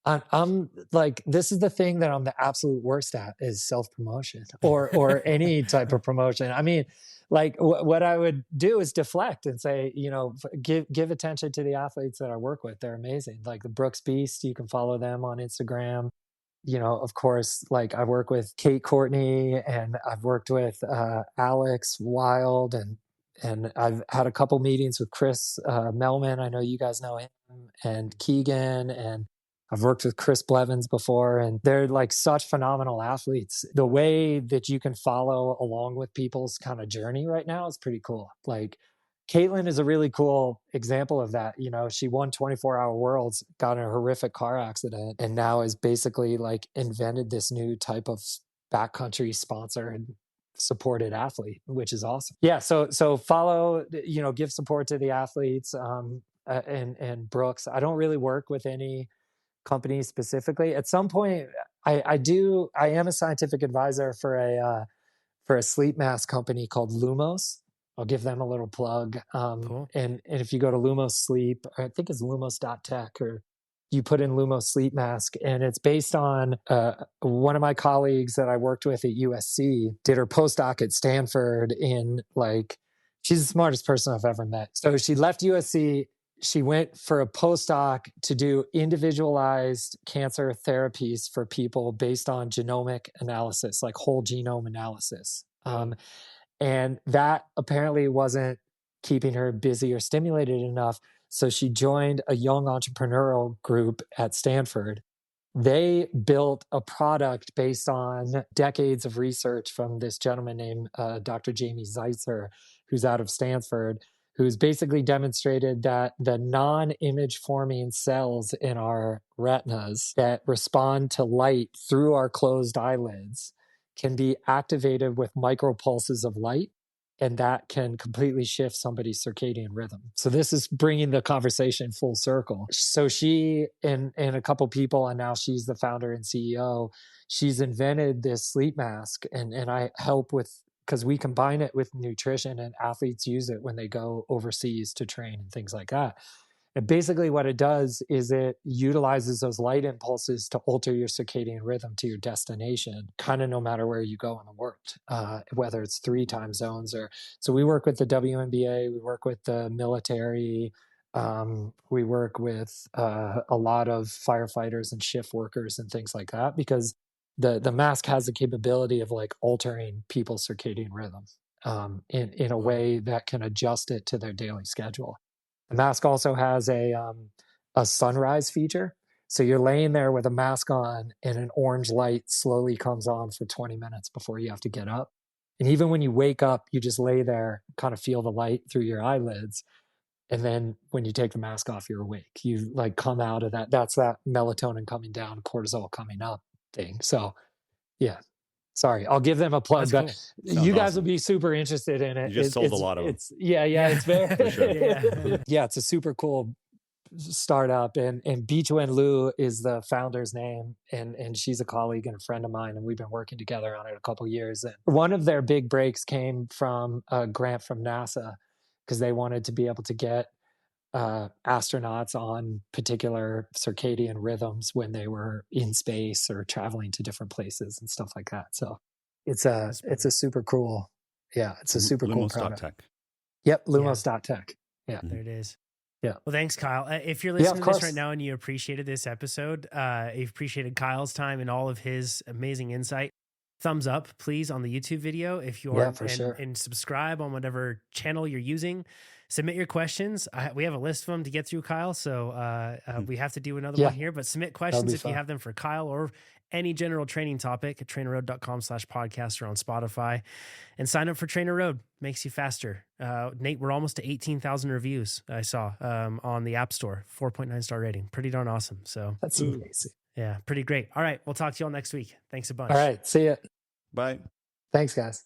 I'm like, this is the thing that I'm the absolute worst at, is self-promotion or any type of promotion. I mean, like what I would do is deflect and say, you know, give attention to the athletes that I work with. They're amazing. Like the Brooks Beast, you can follow them on Instagram. You know, of course, like I work with Kate Courtney, and I've worked with Alex Wild, and I've had a couple meetings with Chris Melman. I know you guys know him, and Keegan, and I've worked with Chris Blevins before, and they're like such phenomenal athletes. The way that you can follow along with people's kind of journey right now is pretty cool. Like Caitlin is a really cool example of that. You know, she won 24-hour worlds, got in a horrific car accident, and now is basically like invented this new type of backcountry sponsor and supported athlete, which is awesome. Yeah. So follow, you know, give support to the athletes, and Brooks. I don't really work with any companies specifically. At some point, I am a scientific advisor for a sleep mask company called Lumos. I'll give them a little plug. Cool. And if you go to Lumos Sleep, I think it's lumos.tech, or you put in Lumos Sleep Mask, and it's based on one of my colleagues that I worked with at USC did her postdoc at Stanford she's the smartest person I've ever met. So she left USC. She went for a postdoc to do individualized cancer therapies for people based on genomic analysis, like whole genome analysis. And that apparently wasn't keeping her busy or stimulated enough. So she joined a young entrepreneurial group at Stanford. They built a product based on decades of research from this gentleman named Dr. Jamie Zeitzer, who's out of Stanford, who's basically demonstrated that the non-image forming cells in our retinas that respond to light through our closed eyelids can be activated with micropulses of light. and that can completely shift somebody's circadian rhythm. So this is bringing the conversation full circle. So she and a couple people, and now she's the founder and CEO, she's invented this sleep mask, and I help with, because we combine it with nutrition, and athletes use it when they go overseas to train and things like that. And basically what it does is it utilizes those light impulses to alter your circadian rhythm to your destination, kind of no matter where you go in the world, whether it's 3 time zones or, so we work with the WNBA, we work with the military, we work with a lot of firefighters and shift workers and things like that, because the mask has the capability of like altering people's circadian rhythm in a way that can adjust it to their daily schedule. The mask also has a sunrise feature. So you're laying there with a mask on and an orange light slowly comes on for 20 minutes before you have to get up. And even when you wake up, you just lay there, kind of feel the light through your eyelids. And then when you take the mask off, you're awake. You like come out of that. That's that melatonin coming down, cortisol coming up thing. So yeah. Sorry, I'll give them a plug. That's cool. You guys awesome. will be super interested in it. You just sold a lot of them. Yeah, it's very, For sure. yeah, it's a super cool startup. And Bichuen Liu is the founder's name. And she's a colleague and a friend of mine. And we've been working together on it a couple of years. And one of their big breaks came from a grant from NASA, because they wanted to be able to get astronauts on particular circadian rhythms when they were in space or traveling to different places and stuff like that. So it's a super cool, it's a super cool product. Lumos.tech. Yep, Lumos.tech. Yeah, there it is. Yeah. Well, thanks, Kyle. If you're listening to course. this right now and you appreciated this episode, you've appreciated Kyle's time and all of his amazing insight, thumbs up, please, on the YouTube video if you are, and subscribe on whatever channel you're using. Submit your questions. We have a list of them to get through, Kyle. So we have to do another one here, but submit questions if you have them for Kyle or any general training topic at TrainerRoad.com/podcast or on Spotify, and sign up for TrainerRoad. Makes you faster. Nate, we're almost to 18,000 reviews. I saw on the App Store, 4.9 star rating. Pretty darn awesome. So that's amazing. Yeah, pretty great. All right. We'll talk to you all next week. Thanks a bunch. All right. See ya. Bye. Thanks, guys.